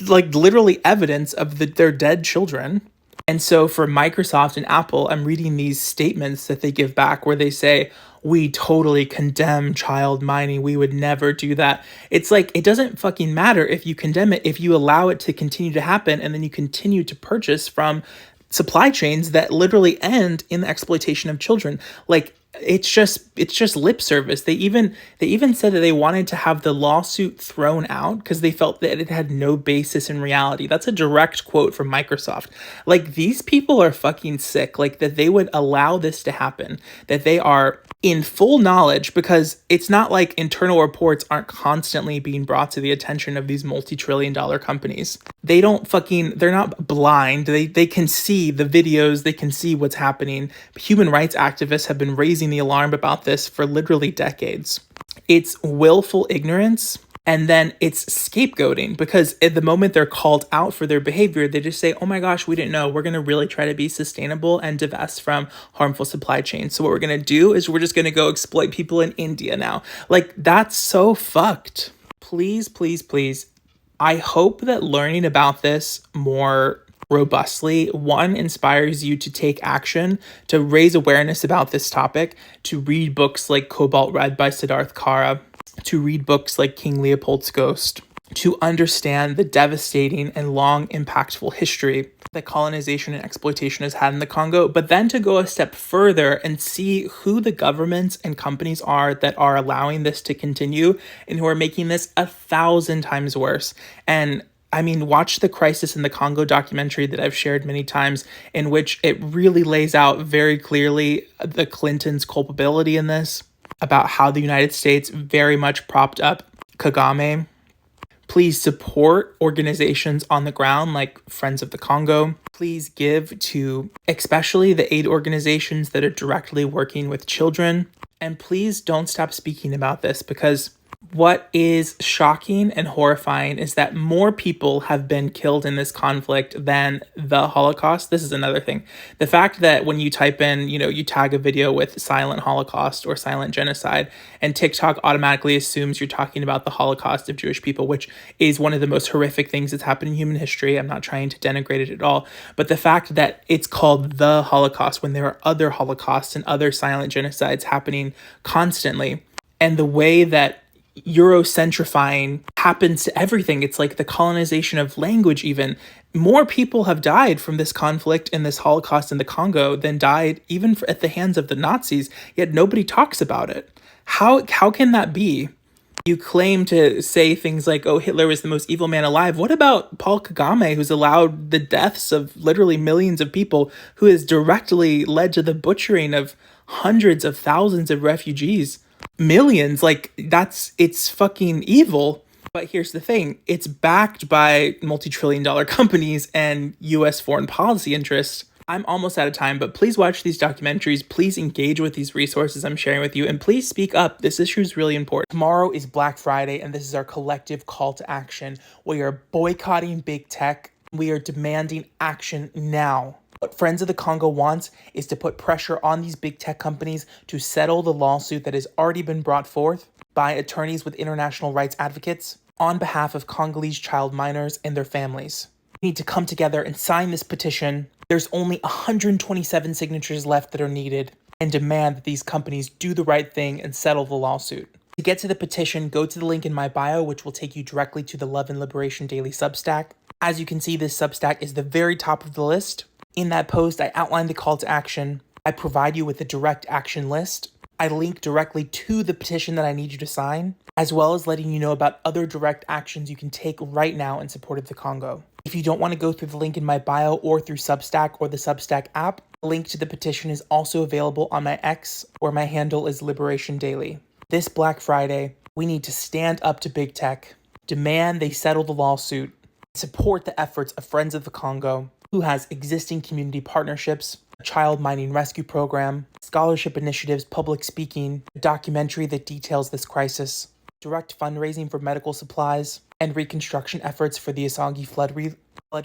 like literally evidence of their dead children. And so for Microsoft and Apple, I'm reading these statements that they give back where they say, we totally condemn child mining. We would never do that. It's like, it doesn't fucking matter if you condemn it, if you allow it to continue to happen, and then you continue to purchase from supply chains that literally end in the exploitation of children. Like, it's just lip service. They even said that they wanted to have the lawsuit thrown out because they felt that it had no basis in reality. That's a direct quote from Microsoft. Like, these people are fucking sick. Like, that they would allow this to happen, that they are in full knowledge, because it's not like internal reports aren't constantly being brought to the attention of these multi-trillion-dollar companies. They're not blind. They can see the videos, they can see what's happening. Human rights activists have been raising the alarm about this for literally decades. It's willful ignorance, and then it's scapegoating, because at the moment they're called out for their behavior, they just say, oh my gosh, we didn't know. We're going to really try to be sustainable and divest from harmful supply chains. So what we're going to do is we're just going to go exploit people in India now. Like, that's so fucked. Please, please, please. I hope that learning about this more robustly, one, inspires you to take action, to raise awareness about this topic, to read books like Cobalt Red by Siddharth Kara, to read books like King Leopold's Ghost, to understand the devastating and long, impactful history that colonization and exploitation has had in the Congo, but then to go a step further and see who the governments and companies are that are allowing this to continue and who are making this 1,000 times worse. And I mean, watch the Crisis in the Congo documentary that I've shared many times, in which it really lays out very clearly the Clintons' culpability in this, about how the United States very much propped up Kagame. Please support organizations on the ground like Friends of the Congo. Please give to especially the aid organizations that are directly working with children. And please don't stop speaking about this, because what is shocking and horrifying is that more people have been killed in this conflict than the Holocaust. This is another thing. The fact that when you type in, you tag a video with silent Holocaust or silent genocide, and TikTok automatically assumes you're talking about the Holocaust of Jewish people, which is one of the most horrific things that's happened in human history. I'm not trying to denigrate it at all. But the fact that it's called the Holocaust when there are other Holocausts and other silent genocides happening constantly, and the way that Eurocentrifying happens to everything. It's like the colonization of language even. More people have died from this conflict and this Holocaust in the Congo than died even at the hands of the Nazis, yet nobody talks about it. How can that be? You claim to say things like, oh, Hitler was the most evil man alive. What about Paul Kagame, who's allowed the deaths of literally millions of people, who has directly led to the butchering of hundreds of thousands of refugees? Millions, like it's fucking evil. But here's the thing, it's backed by multi-trillion-dollar companies and US foreign policy interests. I'm almost out of time, but please watch these documentaries. Please engage with these resources I'm sharing with you, and please speak up. This issue is really important. Tomorrow is Black Friday, and this is our collective call to action. We are boycotting big tech. We are demanding action now. What Friends of the Congo wants is to put pressure on these big tech companies to settle the lawsuit that has already been brought forth by attorneys with international rights advocates on behalf of Congolese child minors and their families. We need to come together and sign this petition. There's only 127 signatures left that are needed, and demand that these companies do the right thing and settle the lawsuit. To get to the petition, go to the link in my bio, which will take you directly to the Love and Liberation Daily Substack. As you can see, this Substack is the very top of the list. In that post, I outline the call to action. I provide you with a direct action list. I link directly to the petition that I need you to sign, as well as letting you know about other direct actions you can take right now in support of the Congo. If you don't want to go through the link in my bio or through Substack or the Substack app, a link to the petition is also available on my X, where my handle is Liberation Daily. This Black Friday, we need to stand up to big tech, demand they settle the lawsuit, support the efforts of Friends of the Congo, who has existing community partnerships, a child mining rescue program, scholarship initiatives, public speaking, a documentary that details this crisis, direct fundraising for medical supplies, and reconstruction efforts for the Isangi flood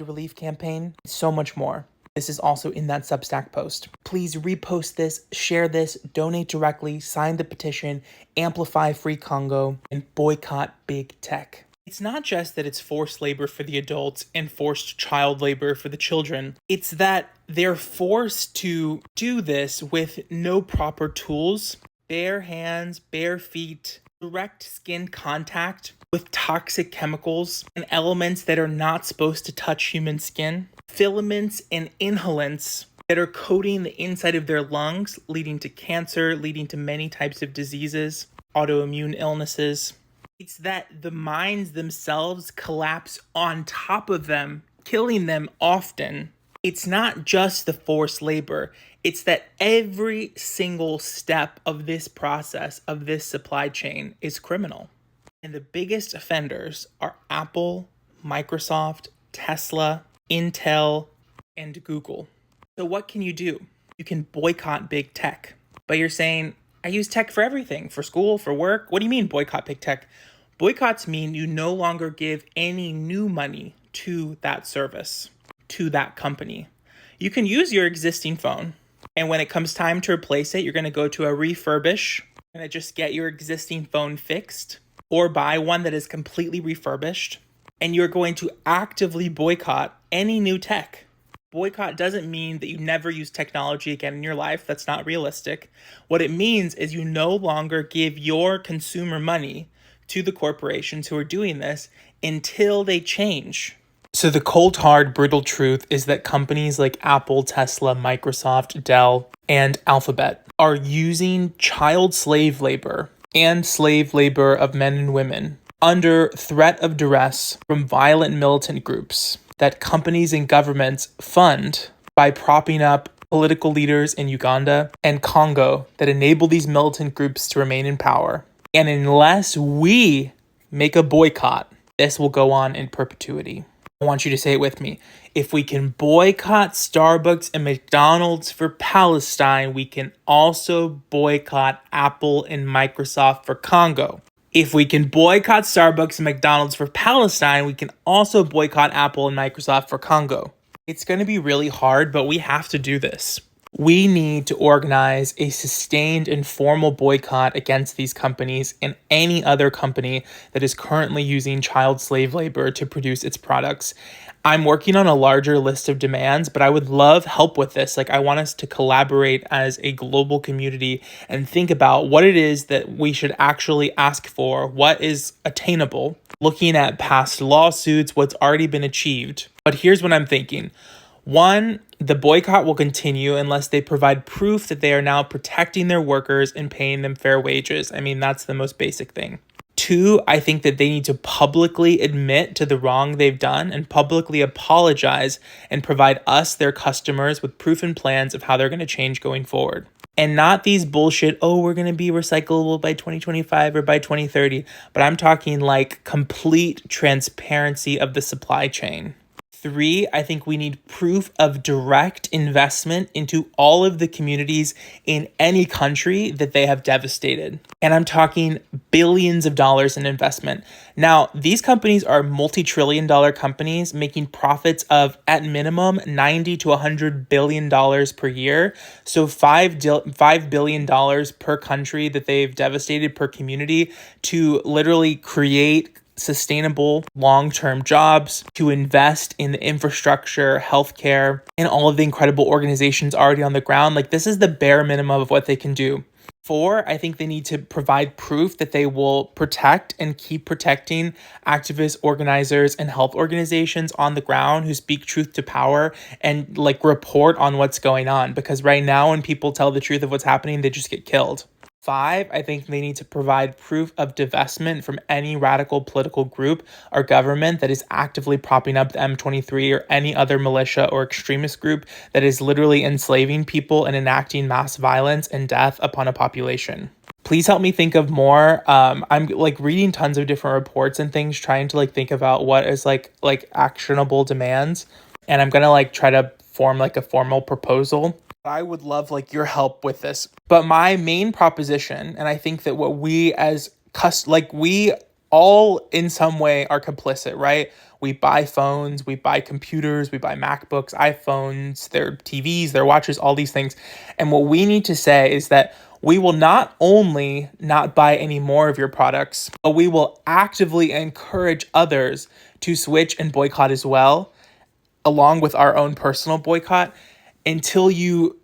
relief campaign, and so much more. This is also in that Substack post. Please repost this, share this, donate directly, sign the petition, amplify Free Congo, and boycott big tech. It's not just that it's forced labor for the adults and forced child labor for the children. It's that they're forced to do this with no proper tools, bare hands, bare feet, direct skin contact with toxic chemicals and elements that are not supposed to touch human skin, filaments and inhalants that are coating the inside of their lungs, leading to cancer, leading to many types of diseases, autoimmune illnesses. It's that the mines themselves collapse on top of them, killing them often. It's not just the forced labor. It's that every single step of this process, of this supply chain, is criminal. And the biggest offenders are Apple, Microsoft, Tesla, Intel, and Google. So what can you do? You can boycott big tech. But you're saying, I use tech for everything, for school, for work. What do you mean boycott big tech? Boycotts mean you no longer give any new money to that service, to that company. You can use your existing phone, and when it comes time to replace it, you're going to go to a refurbish. You're going to just get your existing phone fixed, or buy one that is completely refurbished, and you're going to actively boycott any new tech. Boycott doesn't mean that you never use technology again in your life. That's not realistic. What it means is you no longer give your consumer money to the corporations who are doing this until they change. So the cold, hard, brutal truth is that companies like Apple, Tesla, Microsoft, Dell, and Alphabet are using child slave labor and slave labor of men and women under threat of duress from violent militant groups that companies and governments fund by propping up political leaders in Uganda and Congo that enable these militant groups to remain in power. And unless we make a boycott, this will go on in perpetuity. I want you to say it with me. If we can boycott Starbucks and McDonald's for Palestine, we can also boycott Apple and Microsoft for Congo. If we can boycott Starbucks and McDonald's for Palestine, we can also boycott Apple and Microsoft for Congo. It's going to be really hard, but we have to do this. We need to organize a sustained and formal boycott against these companies and any other company that is currently using child slave labor to produce its products. I'm working on a larger list of demands, but I would love help with this. I want us to collaborate as a global community and think about what it is that we should actually ask for, what is attainable, looking at past lawsuits, what's already been achieved. But here's what I'm thinking. 1, the boycott will continue unless they provide proof that they are now protecting their workers and paying them fair wages. I mean, that's the most basic thing. 2, I think that they need to publicly admit to the wrong they've done and publicly apologize and provide us, their customers, with proof and plans of how they're going to change going forward. And not these bullshit, we're going to be recyclable by 2025 or by 2030. But I'm talking complete transparency of the supply chain. 3, I think we need proof of direct investment into all of the communities in any country that they have devastated. And I'm talking billions of dollars in investment. Now, these companies are multi-trillion-dollar companies making profits of, at minimum, $90 to $100 billion per year. So $5 billion per country that they've devastated per community to literally create sustainable long-term jobs, to invest in the infrastructure, healthcare, and all of the incredible organizations already on the ground. Like, this is the bare minimum of what they can do. 4, I think they need to provide proof that they will protect and keep protecting activists, organizers, and health organizations on the ground who speak truth to power and like report on what's going on. Because right now, when people tell the truth of what's happening, they just get killed. 5, I think they need to provide proof of divestment from any radical political group or government that is actively propping up the M23 or any other militia or extremist group that is literally enslaving people and enacting mass violence and death upon a population. Please help me think of more. I'm like reading tons of different reports and things, trying to like think about what is like actionable demands. And I'm gonna like try to form like a formal proposal. I would love like your help with this. But my main proposition, and I think that what we as we all in some way are complicit, right? We buy phones, we buy computers, we buy MacBooks, iPhones, their TVs, their watches, all these things. And what we need to say is that we will not only not buy any more of your products, but we will actively encourage others to switch and boycott as well, along with our own personal boycott, until you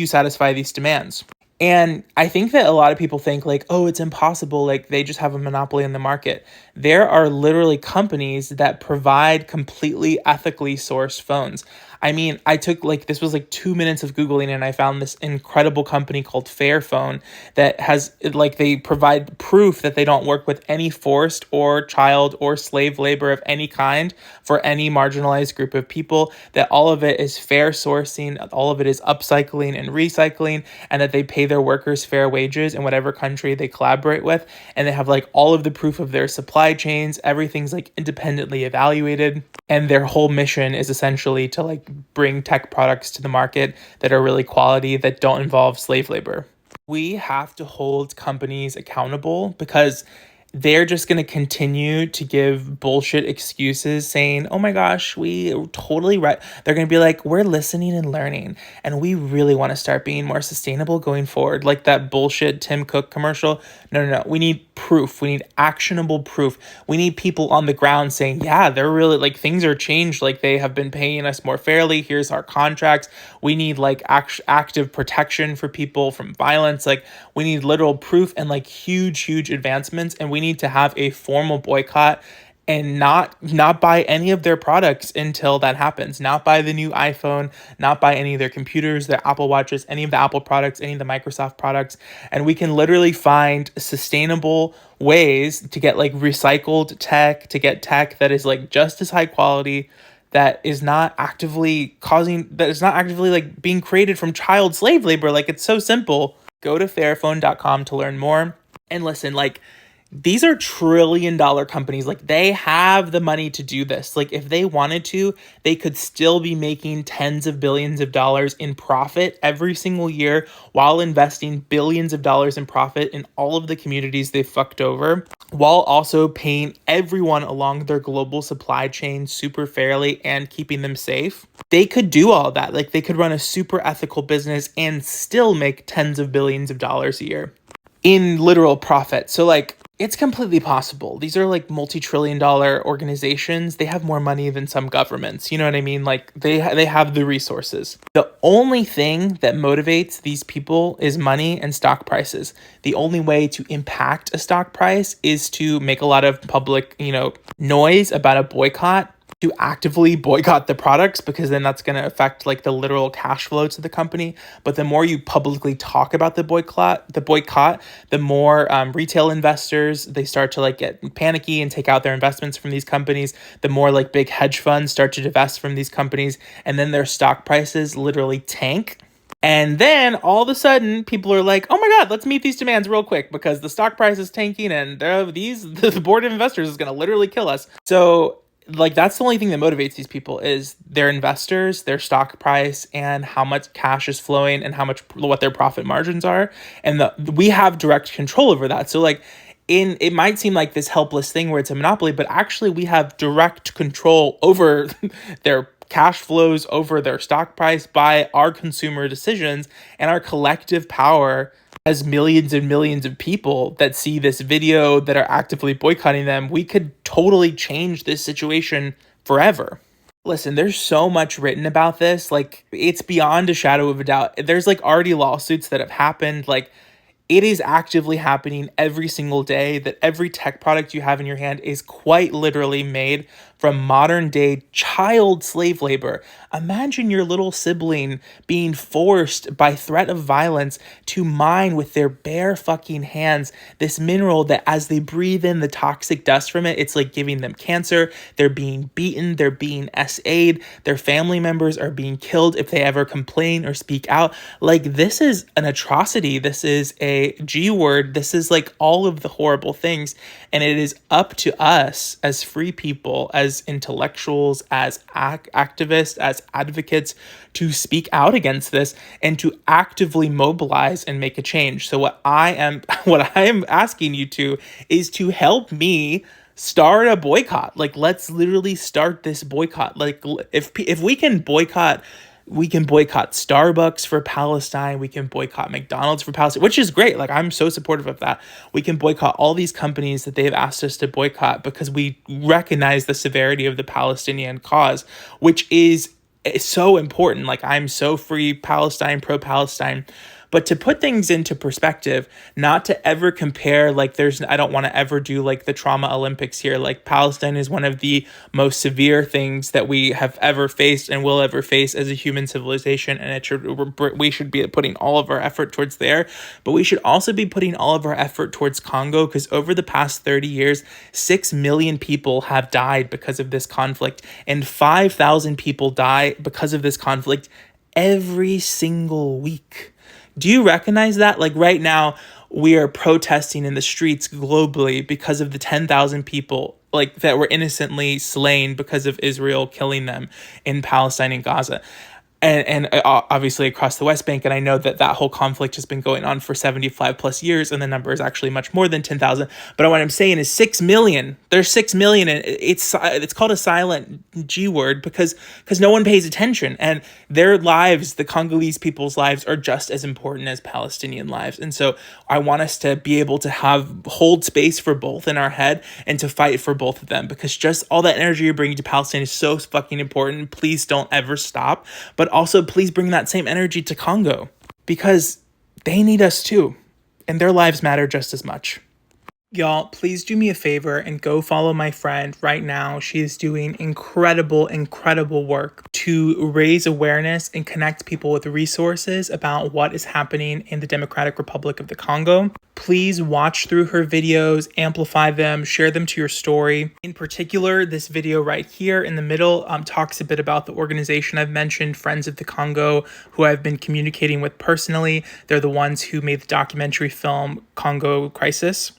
satisfy these demands. And I think that a lot of people think like, oh, it's impossible. Like they just have a monopoly in the market. There are literally companies that provide completely ethically sourced phones. I mean, I took like, this was like 2 minutes of Googling and I found this incredible company called Fairphone that has like, they provide proof that they don't work with any forced or child or slave labor of any kind for any marginalized group of people, that all of it is fair sourcing, all of it is upcycling and recycling, and that they pay their workers fair wages in whatever country they collaborate with. And they have like all of the proof of their supply chains. Everything's like independently evaluated. And their whole mission is essentially to like bring tech products to the market that are really quality, that don't involve slave labor. We have to hold companies accountable because they're just going to continue to give bullshit excuses saying, oh my gosh, we totally right. They're going to be like, we're listening and learning, and we really want to start being more sustainable going forward. Like that bullshit Tim Cook commercial. No. We need proof. We need actionable proof. We need people on the ground saying, yeah, they're really like things are changed. Like they have been paying us more fairly. Here's our contracts. We need like active protection for people from violence. Like we need literal proof and like huge advancements. And we need to have a formal boycott and not buy any of their products until that happens. Not buy the new iPhone, not buy any of their computers, their Apple Watches, any of the Apple products, any of the Microsoft products. And we can literally find sustainable ways to get like recycled tech, to get tech that is like just as high quality, that is not actively like being created from child slave labor. Like it's so simple. Go to fairphone.com to learn more. And listen, like, these are trillion-dollar companies. Like they have the money to do this. Like if they wanted to, they could still be making tens of billions of dollars in profit every single year while investing billions of dollars in profit in all of the communities they fucked over, while also paying everyone along their global supply chain super fairly and keeping them safe. They could do all that. Like they could run a super ethical business and still make tens of billions of dollars a year in literal profit. So like, it's completely possible. These are like multi-trillion-dollar organizations. They have more money than some governments. You know what I mean? Like they have the resources. The only thing that motivates these people is money and stock prices. The only way to impact a stock price is to make a lot of public, noise about a boycott, to actively boycott the products, because then that's going to affect like the literal cash flow to the company. But the more you publicly talk about the boycott, the more retail investors, they start to like get panicky and take out their investments from these companies. The more like big hedge funds start to divest from these companies, and then their stock prices literally tank. And then all of a sudden people are like, oh my God, let's meet these demands real quick because the stock price is tanking and the board of investors is going to literally kill us. So like that's the only thing that motivates these people is their investors, their stock price, and how much cash is flowing and how much what their profit margins are. And we have direct control over that. So like it might seem like this helpless thing where it's a monopoly, but actually we have direct control over their cash flows, over their stock price by our consumer decisions and our collective power as millions and millions of people that see this video that are actively boycotting them. We could totally change this situation forever. Listen, there's so much written about this. Like, it's beyond a shadow of a doubt. There's like already lawsuits that have happened. Like, it is actively happening every single day that every tech product you have in your hand is quite literally made from modern day child slave labor. Imagine your little sibling being forced by threat of violence to mine with their bare fucking hands this mineral that as they breathe in the toxic dust from it, it's like giving them cancer. They're being beaten, they're being SA'd, their family members are being killed if they ever complain or speak out. Like, this is an atrocity. This is a G word. This is like all of the horrible things. And it is up to us as free people, as intellectuals, as activists, as advocates to speak out against this and to actively mobilize and make a change. So what I am asking you to is to help me start a boycott. Like, let's literally start this boycott. Like, if we can boycott, we can boycott Starbucks for Palestine. We can boycott McDonald's for Palestine, which is great. Like, I'm so supportive of that. We can boycott all these companies that they've asked us to boycott because we recognize the severity of the Palestinian cause, which is so important. Like, I'm so free Palestine, pro-Palestine. But to put things into perspective, not to ever compare, like I don't want to ever do like the trauma Olympics here. Like, Palestine is one of the most severe things that we have ever faced and will ever face as a human civilization. And we should be putting all of our effort towards there. But we should also be putting all of our effort towards Congo, because over the past 30 years, 6 million people have died because of this conflict, and 5,000 people die because of this conflict every single week. Do you recognize that? Like, right now, we are protesting in the streets globally because of the 10,000 people like that were innocently slain because of Israel killing them in Palestine and Gaza. And obviously across the West Bank. And I know that whole conflict has been going on for 75 plus years, and the number is actually much more than 10,000. But what I'm saying is 6 million. There's 6 million, and it's called a silent G word because no one pays attention. And their lives, the Congolese people's lives, are just as important as Palestinian lives. And so I want us to be able to hold space for both in our head and to fight for both of them, because just all that energy you're bringing to Palestine is so fucking important. Please don't ever stop. But also, please bring that same energy to Congo, because they need us too, and their lives matter just as much. Y'all, please do me a favor and go follow my friend right now. She is doing incredible work to raise awareness and connect people with resources about what is happening in the Democratic Republic of the Congo. Please watch through her videos, amplify them, share them to your story. In particular, this video right here in the middle talks a bit about the organization I've mentioned, Friends of the Congo, who I've been communicating with personally. They're the ones who made the documentary film Crisis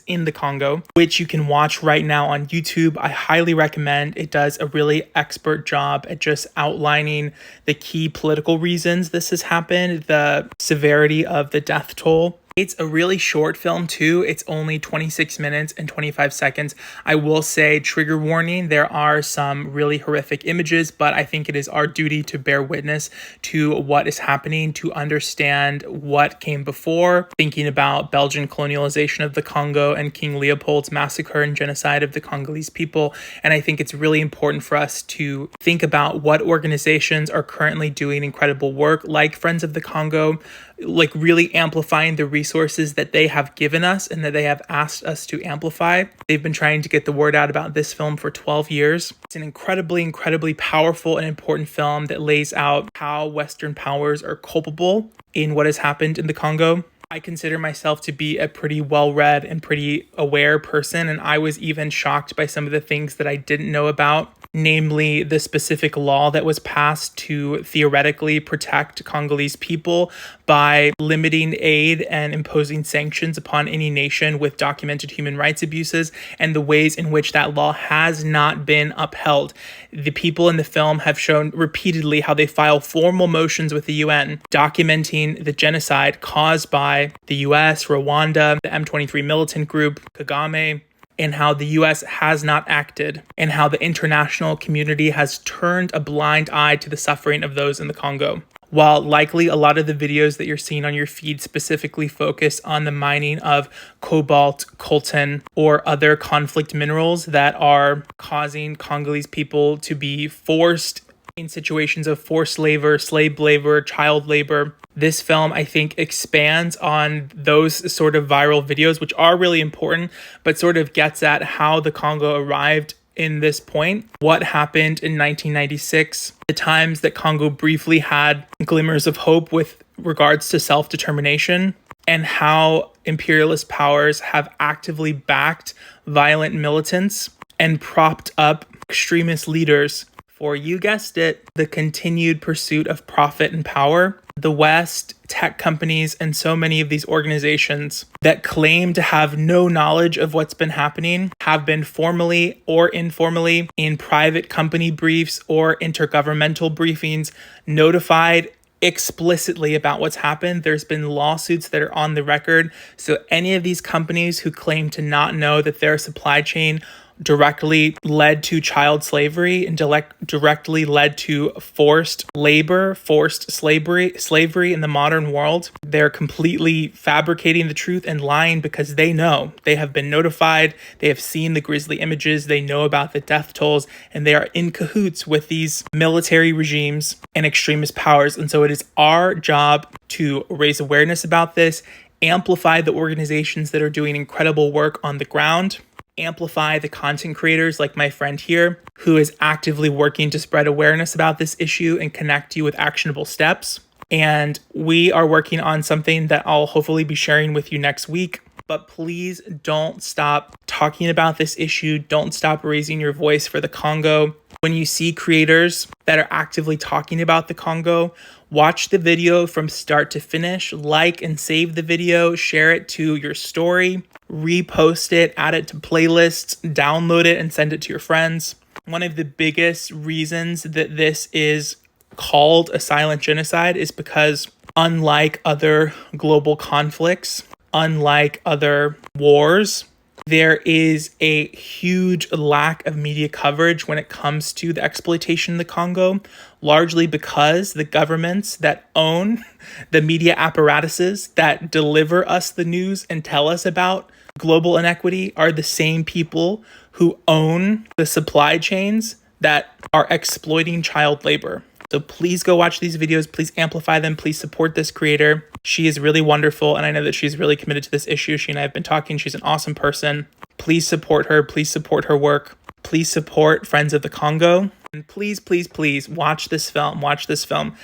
in the Congo, which you can watch right now on YouTube. I highly recommend. It does a really expert job at just outlining the key political reasons this has happened, the severity of the death toll. It's a really short film too. It's only 26 minutes and 25 seconds. I will say, trigger warning, there are some really horrific images, but I think it is our duty to bear witness to what is happening, to understand what came before, thinking about Belgian colonialization of the Congo and King Leopold's massacre and genocide of the Congolese people. And I think it's really important for us to think about what organizations are currently doing incredible work, like Friends of the Congo, like really amplifying the resources that they have given us and that they have asked us to amplify. They've been trying to get the word out about this film for 12 years. It's an incredibly powerful and important film that lays out how Western powers are culpable in what has happened in the Congo. I consider myself to be a pretty well-read and pretty aware person, and I was even shocked by some of the things that I didn't know about namely the specific law that was passed to theoretically protect Congolese people by limiting aid and imposing sanctions upon any nation with documented human rights abuses, and the ways in which that law has not been upheld. The people in the film have shown repeatedly how they file formal motions with the UN documenting the genocide caused by the US, Rwanda, the M23 militant group, Kagame, and how the US has not acted, and how the international community has turned a blind eye to the suffering of those in the Congo. While likely a lot of the videos that you're seeing on your feed specifically focus on the mining of cobalt, coltan, or other conflict minerals that are causing Congolese people to be forced in situations of forced labor, slave labor, child labor, this film, I think, expands on those sort of viral videos, which are really important, but sort of gets at how the Congo arrived in this point, what happened in 1996, the times that Congo briefly had glimmers of hope with regards to self-determination, and how imperialist powers have actively backed violent militants and propped up extremist leaders for, you guessed it, the continued pursuit of profit and power. The West, tech companies, and so many of these organizations that claim to have no knowledge of what's been happening have been formally or informally in private company briefs or intergovernmental briefings notified explicitly about what's happened. There's been lawsuits that are on the record. So any of these companies who claim to not know that their supply chain directly led to child slavery and directly led to forced labor, forced slavery in the modern world, they're completely fabricating the truth and lying because they know. They have been notified, they have seen the grisly images, they know about the death tolls, and they are in cahoots with these military regimes and extremist powers. And so it is our job to raise awareness about this, amplify the organizations that are doing incredible work on the ground, amplify the content creators like my friend here, who is actively working to spread awareness about this issue and connect you with actionable steps. And we are working on something that I'll hopefully be sharing with you next week. But please don't stop talking about this issue. Don't stop raising your voice for the Congo. When you see creators that are actively talking about the Congo, watch the video from start to finish, like and save the video, share it to your story, repost it, add it to playlists, download it, and send it to your friends. One of the biggest reasons that this is called a silent genocide is because, unlike other global conflicts, unlike other wars, there is a huge lack of media coverage when it comes to the exploitation of the Congo, largely because the governments that own the media apparatuses that deliver us the news and tell us about global inequity are the same people who own the supply chains that are exploiting child labor. So please go watch these videos. Please amplify them. Please support this creator. She is really wonderful, and I know that she's really committed to this issue. She and I have been talking. She's an awesome person. Please support her. Please support her work. Please support Friends of the Congo. And please, please, please watch this film. Watch this film.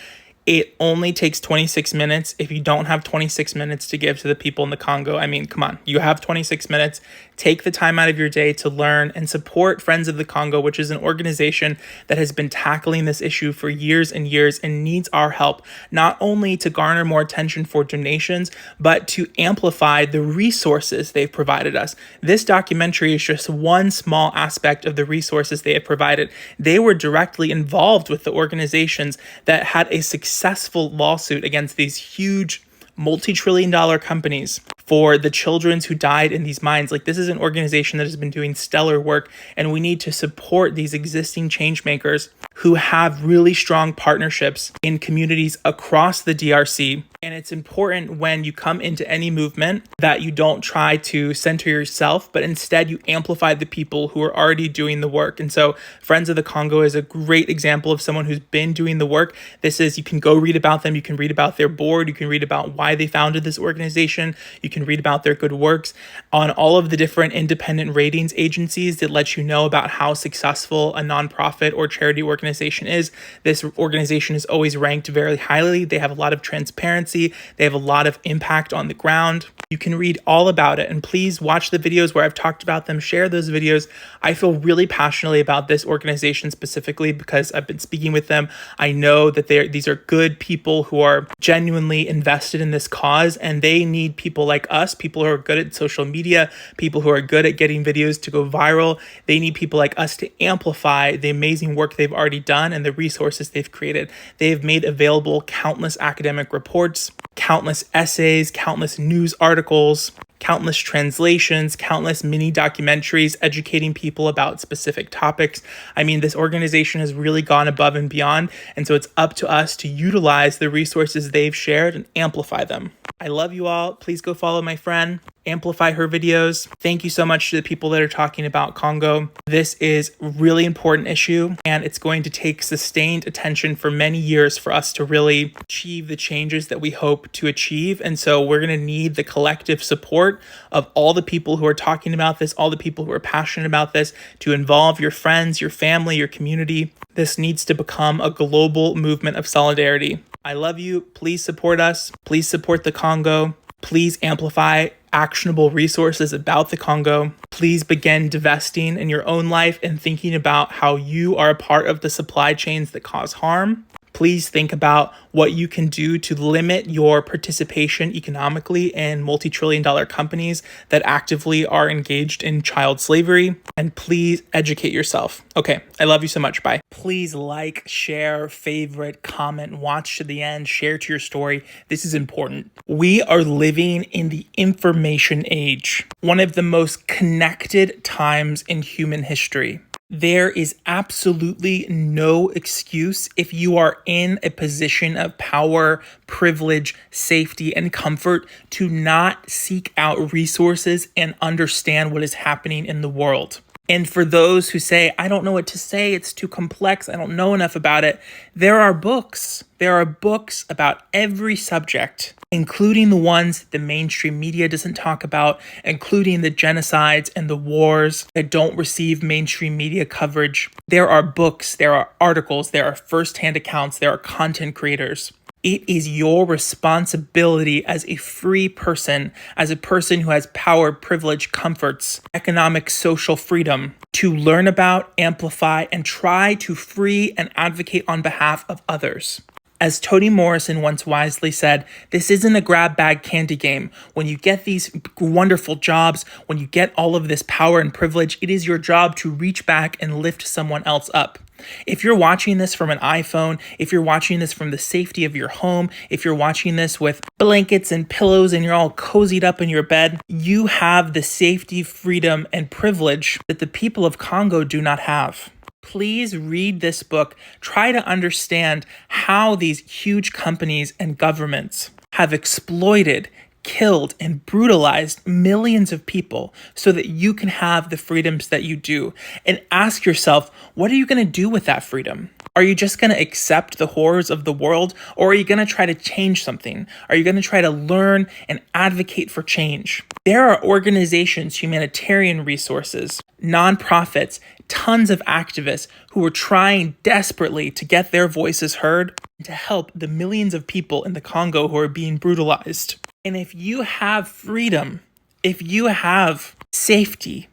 It only takes 26 minutes. If you don't have 26 minutes to give to the people in the Congo, I mean, come on, you have 26 minutes. Take the time out of your day to learn and support Friends of the Congo, which is an organization that has been tackling this issue for years and years and needs our help, not only to garner more attention for donations, but to amplify the resources they've provided us. This documentary is just one small aspect of the resources they have provided. They were directly involved with the organizations that had a successful lawsuit against these huge multi-trillion-dollar companies for the children who died in these mines. Like, this is an organization that has been doing stellar work, and we need to support these existing change makers who have really strong partnerships in communities across the DRC. And it's important when you come into any movement that you don't try to center yourself, but instead you amplify the people who are already doing the work. And so Friends of the Congo is a great example of someone who's been doing the work. You can go read about them. You can read about their board. You can read about why they founded this organization. You can read about their good works on all of the different independent ratings agencies that let you know about how successful a nonprofit or charity organization is. This organization is always ranked very highly. They have a lot of transparency. transparency. They have a lot of impact on the ground. You can read all about it, and please watch the videos where I've talked about them, share those videos. I feel really passionately about this organization specifically because I've been speaking with them. I know that these are good people who are genuinely invested in this cause, and they need people like us, people who are good at social media, people who are good at getting videos to go viral. They need people like us to amplify the amazing work they've already done and the resources they've created. They've made available countless academic reports, countless essays, countless news articles, countless translations, countless mini documentaries educating people about specific topics. I mean, this organization has really gone above and beyond, and so it's up to us to utilize the resources they've shared and amplify them. I love you all. Please go follow my friend, amplify her videos. Thank you so much to the people that are talking about Congo. This is a really important issue, and it's going to take sustained attention for many years for us to really achieve the changes that we hope to achieve. And so we're going to need the collective support of all the people who are talking about this, all the people who are passionate about this, to involve your friends, your family, your community. This needs to become a global movement of solidarity. I love you. Please support us. Please support the Congo. Please amplify actionable resources about the Congo. Please begin divesting in your own life and thinking about how you are a part of the supply chains that cause harm. Please think about what you can do to limit your participation economically in multi-trillion-dollar companies that actively are engaged in child slavery. And please educate yourself. Okay, I love you so much. Bye. Please like, share, favorite, comment, watch to the end, share to your story. This is important. We are living in the information age, one of the most connected times in human history. There is absolutely no excuse if you are in a position of power, privilege, safety, and comfort to not seek out resources and understand what is happening in the world. And for those who say, I don't know what to say, it's too complex, I don't know enough about it, there are books. There are books about every subject, including the ones the mainstream media doesn't talk about, including the genocides and the wars that don't receive mainstream media coverage. There are books, there are articles, there are firsthand accounts, there are content creators. It is your responsibility as a free person, as a person who has power, privilege, comforts, economic, social freedom, to learn about, amplify, and try to free and advocate on behalf of others. As Toni Morrison once wisely said, this isn't a grab bag candy game. When you get these wonderful jobs, when you get all of this power and privilege, it is your job to reach back and lift someone else up. If you're watching this from an iPhone, if you're watching this from the safety of your home, if you're watching this with blankets and pillows and you're all cozied up in your bed, you have the safety, freedom, and privilege that the people of Congo do not have. Please read this book. Try to understand how these huge companies and governments have exploited, killed, and brutalized millions of people so that you can have the freedoms that you do. And ask yourself, what are you going to do with that freedom? Are you just going to accept the horrors of the world, or are you going to try to change something? Are you going to try to learn and advocate for change? There are organizations, humanitarian resources, nonprofits, tons of activists who are trying desperately to get their voices heard and to help the millions of people in the Congo who are being brutalized. And if you have freedom, if you have safety,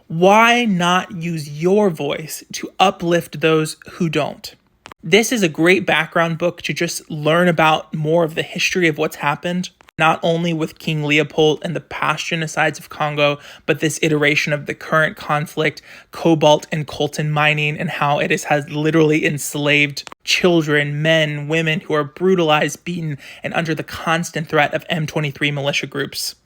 why not use your voice to uplift those who don't? This is a great background book to just learn about more of the history of what's happened, not only with King Leopold and the past genocides of Congo, but this iteration of the current conflict, cobalt and coltan mining, and how it has literally enslaved children, men, women who are brutalized, beaten, and under the constant threat of M23 militia groups.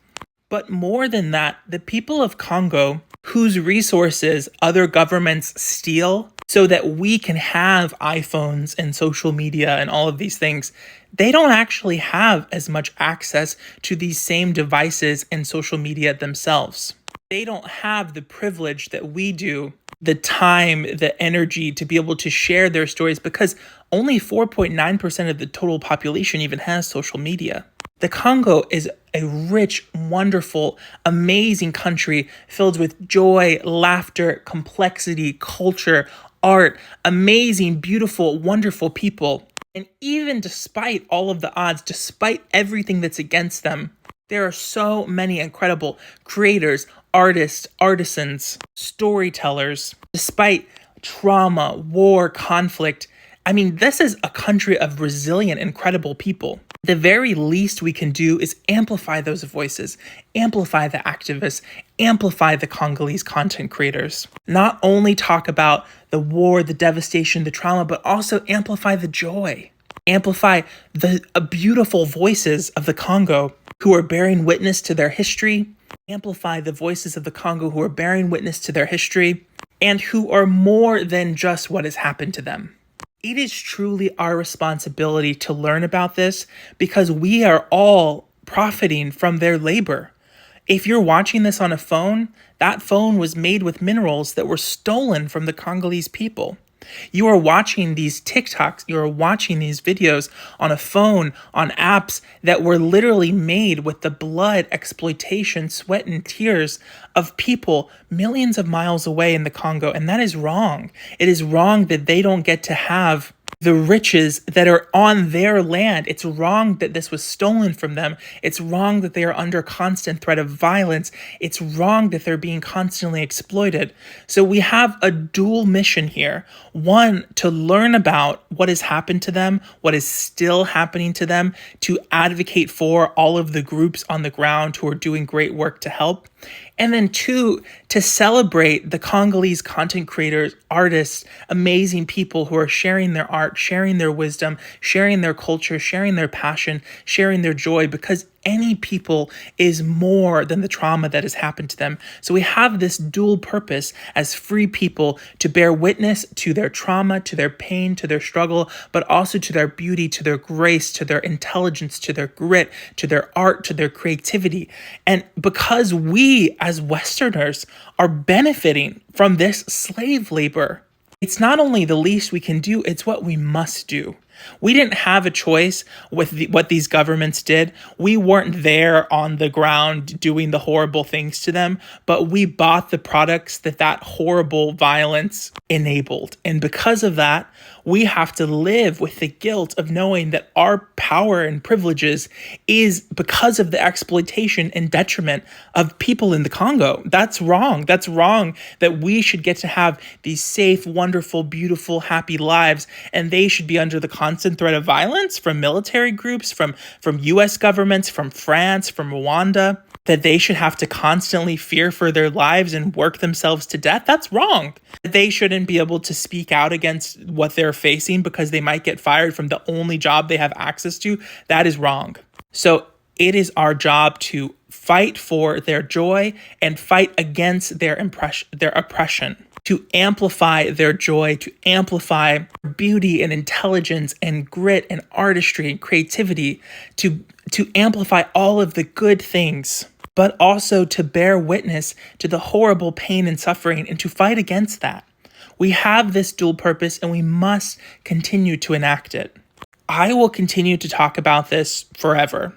But more than that, the people of Congo, whose resources other governments steal so that we can have iPhones and social media and all of these things, they don't actually have as much access to these same devices and social media themselves. They don't have the privilege that we do, the time, the energy to be able to share their stories, because only 4.9% of the total population even has social media. The Congo is a rich, wonderful, amazing country filled with joy, laughter, complexity, culture, art, amazing, beautiful, wonderful people. And even despite all of the odds, despite everything that's against them, there are so many incredible creators, artists, artisans, storytellers, despite trauma, war, conflict. I mean, this is a country of resilient, incredible people. The very least we can do is amplify those voices, amplify the activists, amplify the Congolese content creators. Not only talk about the war, the devastation, the trauma, but also amplify the joy. Amplify the beautiful voices of the Congo who are bearing witness to their history. Amplify the voices of the Congo who are bearing witness to their history and who are more than just what has happened to them. It is truly our responsibility to learn about this because we are all profiting from their labor. If you're watching this on a phone, that phone was made with minerals that were stolen from the Congolese people. You are watching these TikToks, you are watching these videos on a phone, on apps that were literally made with the blood, exploitation, sweat, and tears of people millions of miles away in the Congo. And that is wrong. It is wrong that they don't get to have the riches that are on their land. It's wrong that this was stolen from them. It's wrong that they are under constant threat of violence. It's wrong that they're being constantly exploited. So we have a dual mission here. One, to learn about what has happened to them, what is still happening to them, to advocate for all of the groups on the ground who are doing great work to help. And then two, to celebrate the Congolese content creators, artists, amazing people who are sharing their art, sharing their wisdom, sharing their culture, sharing their passion, sharing their joy, because any people is more than the trauma that has happened to them. So we have this dual purpose as free people to bear witness to their trauma, to their pain, to their struggle, but also to their beauty, to their grace, to their intelligence, to their grit, to their art, to their creativity. And because we as Westerners are benefiting from this slave labor, it's not only the least we can do, it's what we must do. We didn't have a choice with what these governments did. We weren't there on the ground doing the horrible things to them, but we bought the products that horrible violence enabled. And because of that, we have to live with the guilt of knowing that our power and privileges is because of the exploitation and detriment of people in the Congo. That's wrong. That's wrong that we should get to have these safe, wonderful, beautiful, happy lives, and they should be under the constant threat of violence from military groups, from US governments, from France, from Rwanda, that they should have to constantly fear for their lives and work themselves to death. That's wrong. They shouldn't be able to speak out against what they're facing because they might get fired from the only job they have access to. That is wrong. So it is our job to fight for their joy and fight against their oppression, to amplify their joy, to amplify beauty and intelligence and grit and artistry and creativity, to amplify all of the good things, but also to bear witness to the horrible pain and suffering and to fight against that. We have this dual purpose and we must continue to enact it. I will continue to talk about this forever.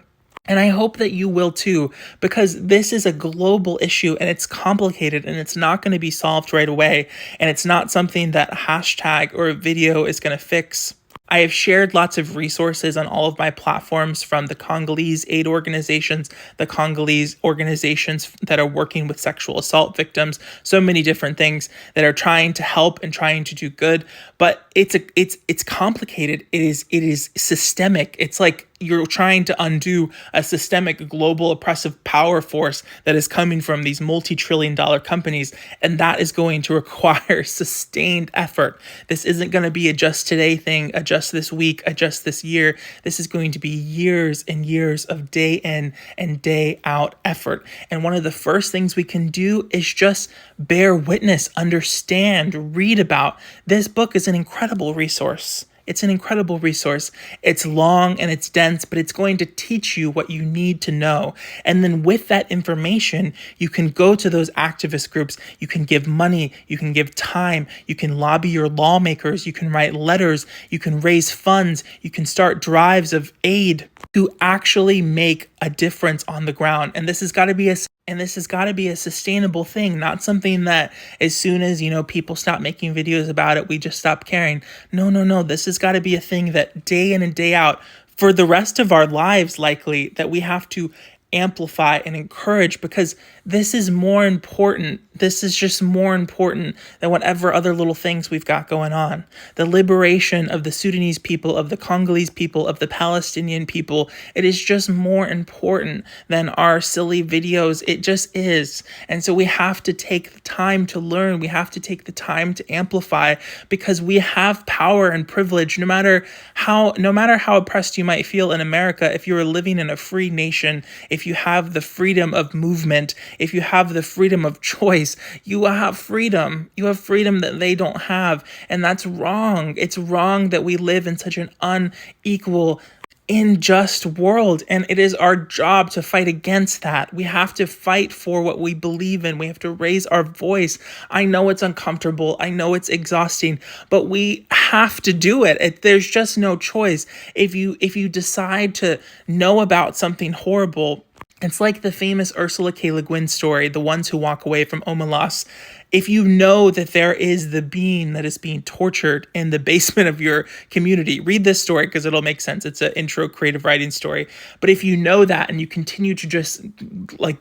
And I hope that you will too, because this is a global issue and it's complicated and it's not going to be solved right away. And it's not something that a hashtag or a video is going to fix. I have shared lots of resources on all of my platforms from the Congolese aid organizations, the Congolese organizations that are working with sexual assault victims, so many different things that are trying to help and trying to do good. But it's complicated. It is systemic. It's like you're trying to undo a systemic global oppressive power force that is coming from these multi-trillion-dollar companies, and that is going to require sustained effort. This isn't going to be a just today thing, a just this week, a just this year. This is going to be years and years of day in and day out effort. And one of the first things we can do is just bear witness, understand, read about. This book is an incredible resource. It's an incredible resource. It's long and it's dense, but it's going to teach you what you need to know. And then with that information, you can go to those activist groups. You can give money. You can give time. You can lobby your lawmakers. You can write letters. You can raise funds. You can start drives of aid to actually make a difference on the ground. And this has got to be a And this has got to be a sustainable thing, not something that as soon as, people stop making videos about it, we just stop caring. No, no, no. This has got to be a thing that day in and day out for the rest of our lives, likely, that we have to amplify and encourage, because this is more important. This is just more important than whatever other little things we've got going on. The liberation of the Sudanese people, of the Congolese people, of the Palestinian people, it is just more important than our silly videos. It just is. And so we have to take the time to learn. We have to take the time to amplify, because we have power and privilege. No matter how oppressed you might feel in America, if you are living in a free nation, if you have the freedom of movement, if you have the freedom of choice, you have freedom. You have freedom that they don't have. And that's wrong. It's wrong that we live in such an unequal, unjust world. And it is our job to fight against that. We have to fight for what we believe in. We have to raise our voice. I know it's uncomfortable. I know it's exhausting, but we have to do it. There's just no choice. If you decide to know about something horrible, it's like the famous Ursula K. Le Guin story, The Ones Who Walk Away from Omelas. If you know that there is the being that is being tortured in the basement of your community, read this story because it'll make sense. It's an intro creative writing story. But if you know that and you continue to just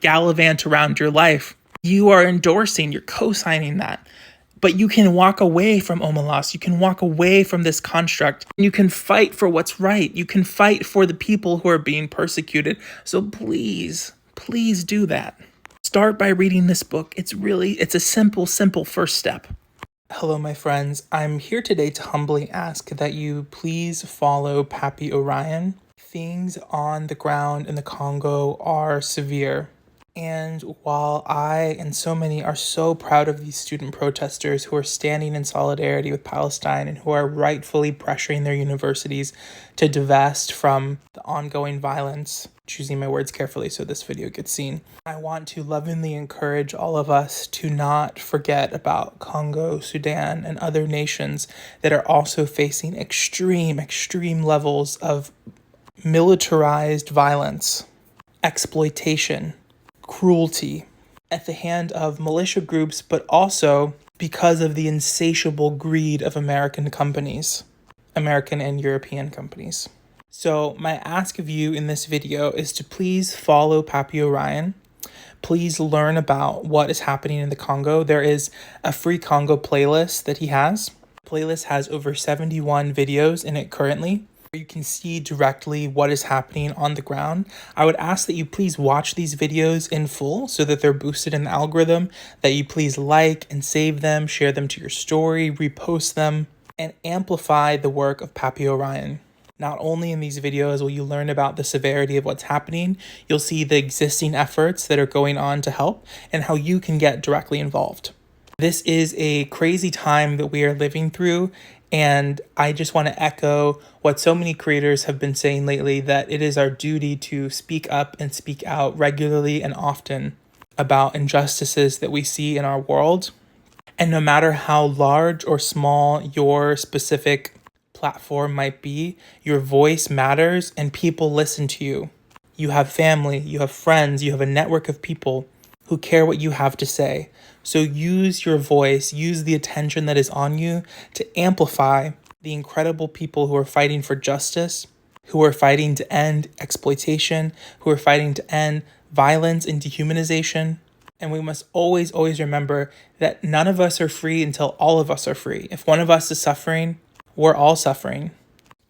gallivant around your life, you are endorsing, you're co-signing that. But you can walk away from Omelas. You can walk away from this construct. You can fight for what's right. You can fight for the people who are being persecuted. So please, please do that. Start by reading this book. It's a simple first step. Hello, my friends. I'm here today to humbly ask that you please follow Pappy Orion. Things on the ground in the Congo are severe. And while I and so many are so proud of these student protesters who are standing in solidarity with Palestine and who are rightfully pressuring their universities to divest from the ongoing violence, choosing my words carefully so this video gets seen, I want to lovingly encourage all of us to not forget about Congo, Sudan, and other nations that are also facing extreme levels of militarized violence, exploitation, cruelty at the hand of militia groups, but also because of the insatiable greed of American companies, American and European companies. So my ask of you in this video is to please follow Pappy Orion. Please learn about what is happening in the Congo. There is a free Congo playlist that he has. The playlist has over 71 videos in it currently. You can see directly what is happening on the ground. I would ask that you please watch these videos in full so that they're boosted in the algorithm, that you please like and save them, share them to your story, repost them, and amplify the work of Pappy Orion. Not only in these videos will you learn about the severity of what's happening, you'll see the existing efforts that are going on to help and how you can get directly involved. This is a crazy time that we are living through, and I just want to echo what so many creators have been saying lately, that it is our duty to speak up and speak out regularly and often about injustices that we see in our world. And no matter how large or small your specific platform might be, your voice matters and people listen to you. You have family, you have friends, you have a network of people who care what you have to say. So use your voice, use the attention that is on you to amplify the incredible people who are fighting for justice, who are fighting to end exploitation, who are fighting to end violence and dehumanization. And we must always remember that none of us are free until all of us are free. If one of us is suffering, we're all suffering.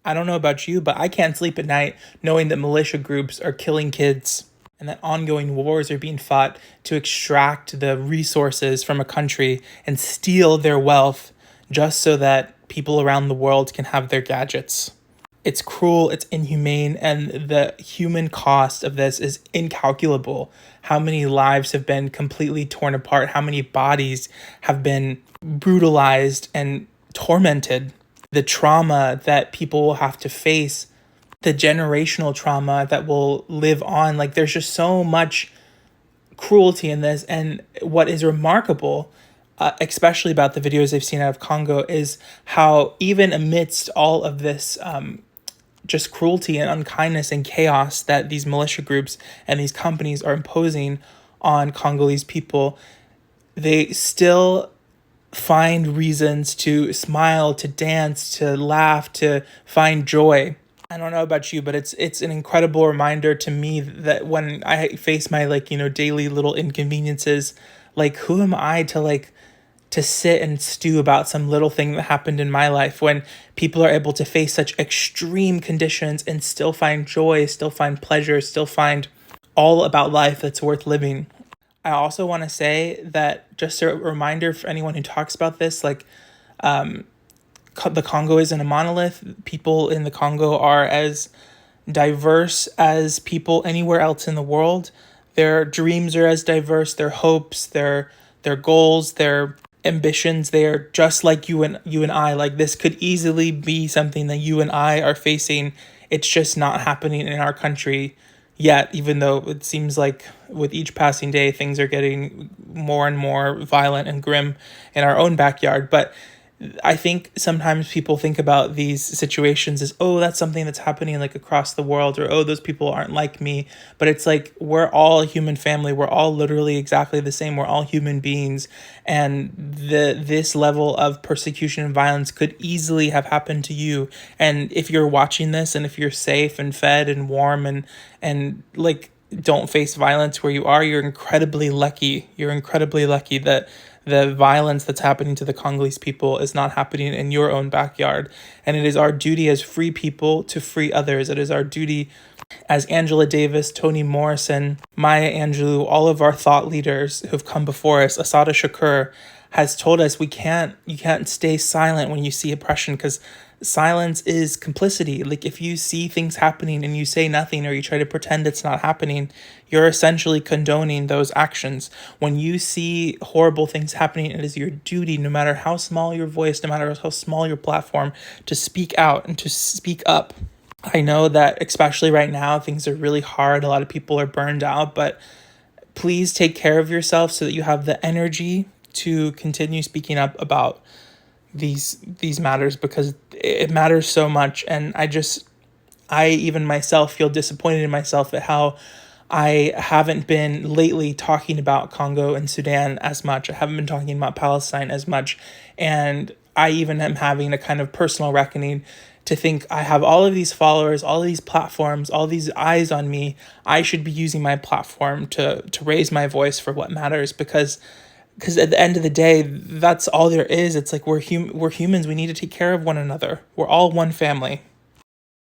I don't know about you, but I can't sleep at night knowing that militia groups are killing kids and that ongoing wars are being fought to extract the resources from a country and steal their wealth just so that people around the world can have their gadgets. It's cruel, it's inhumane, and the human cost of this is incalculable. How many lives have been completely torn apart? How many bodies have been brutalized and tormented? The trauma that people will have to face, the generational trauma that will live on. There's just so much cruelty in this. And what is remarkable, especially about the videos I've seen out of Congo, is how even amidst all of this just cruelty and unkindness and chaos that these militia groups and these companies are imposing on Congolese people, they still find reasons to smile, to dance, to laugh, to find joy. I don't know about you, but it's an incredible reminder to me that when I face my daily little inconveniences, who am I to to sit and stew about some little thing that happened in my life, when people are able to face such extreme conditions and still find joy, still find pleasure, still find all about life that's worth living. I also want to say that, just a reminder for anyone who talks about this, the Congo isn't a monolith. People in the Congo are as diverse as people anywhere else in the world. Their dreams are as diverse, their hopes, their goals, their ambitions, they are just like you and I. Like, this could easily be something that you and I are facing. It's just not happening in our country yet, even though it seems like with each passing day things are getting more and more violent and grim in our own backyard. But I think sometimes people think about these situations as, oh, that's something that's happening across the world, or oh, those people aren't like me. But it's like, we're all a human family. We're all literally exactly the same. We're all human beings. And this level of persecution and violence could easily have happened to you. And if you're watching this, and if you're safe and fed and warm and don't face violence where you are, you're incredibly lucky. You're incredibly lucky that the violence that's happening to the Congolese people is not happening in your own backyard. And it is our duty as free people to free others. It is our duty, as Angela Davis, Toni Morrison, Maya Angelou, all of our thought leaders who've come before us, Assata Shakur, has told us you can't stay silent when you see oppression, because silence is complicity. If you see things happening and you say nothing, or you try to pretend it's not happening, you're essentially condoning those actions. When you see horrible things happening, it is your duty, no matter how small your voice, no matter how small your platform, to speak out and to speak up. I know that especially right now, things are really hard. A lot of people are burned out, but please take care of yourself so that you have the energy to continue speaking up about these matters, because it matters so much. And I even myself feel disappointed in myself at how I haven't been lately talking about Congo and Sudan as much. I haven't been talking about Palestine as much. And I even am having a kind of personal reckoning to think, I have all of these followers, all of these platforms, all these eyes on me. I should be using my platform to raise my voice for what matters, because at the end of the day, that's all there is. It's like, we're humans. We need to take care of one another. We're all one family.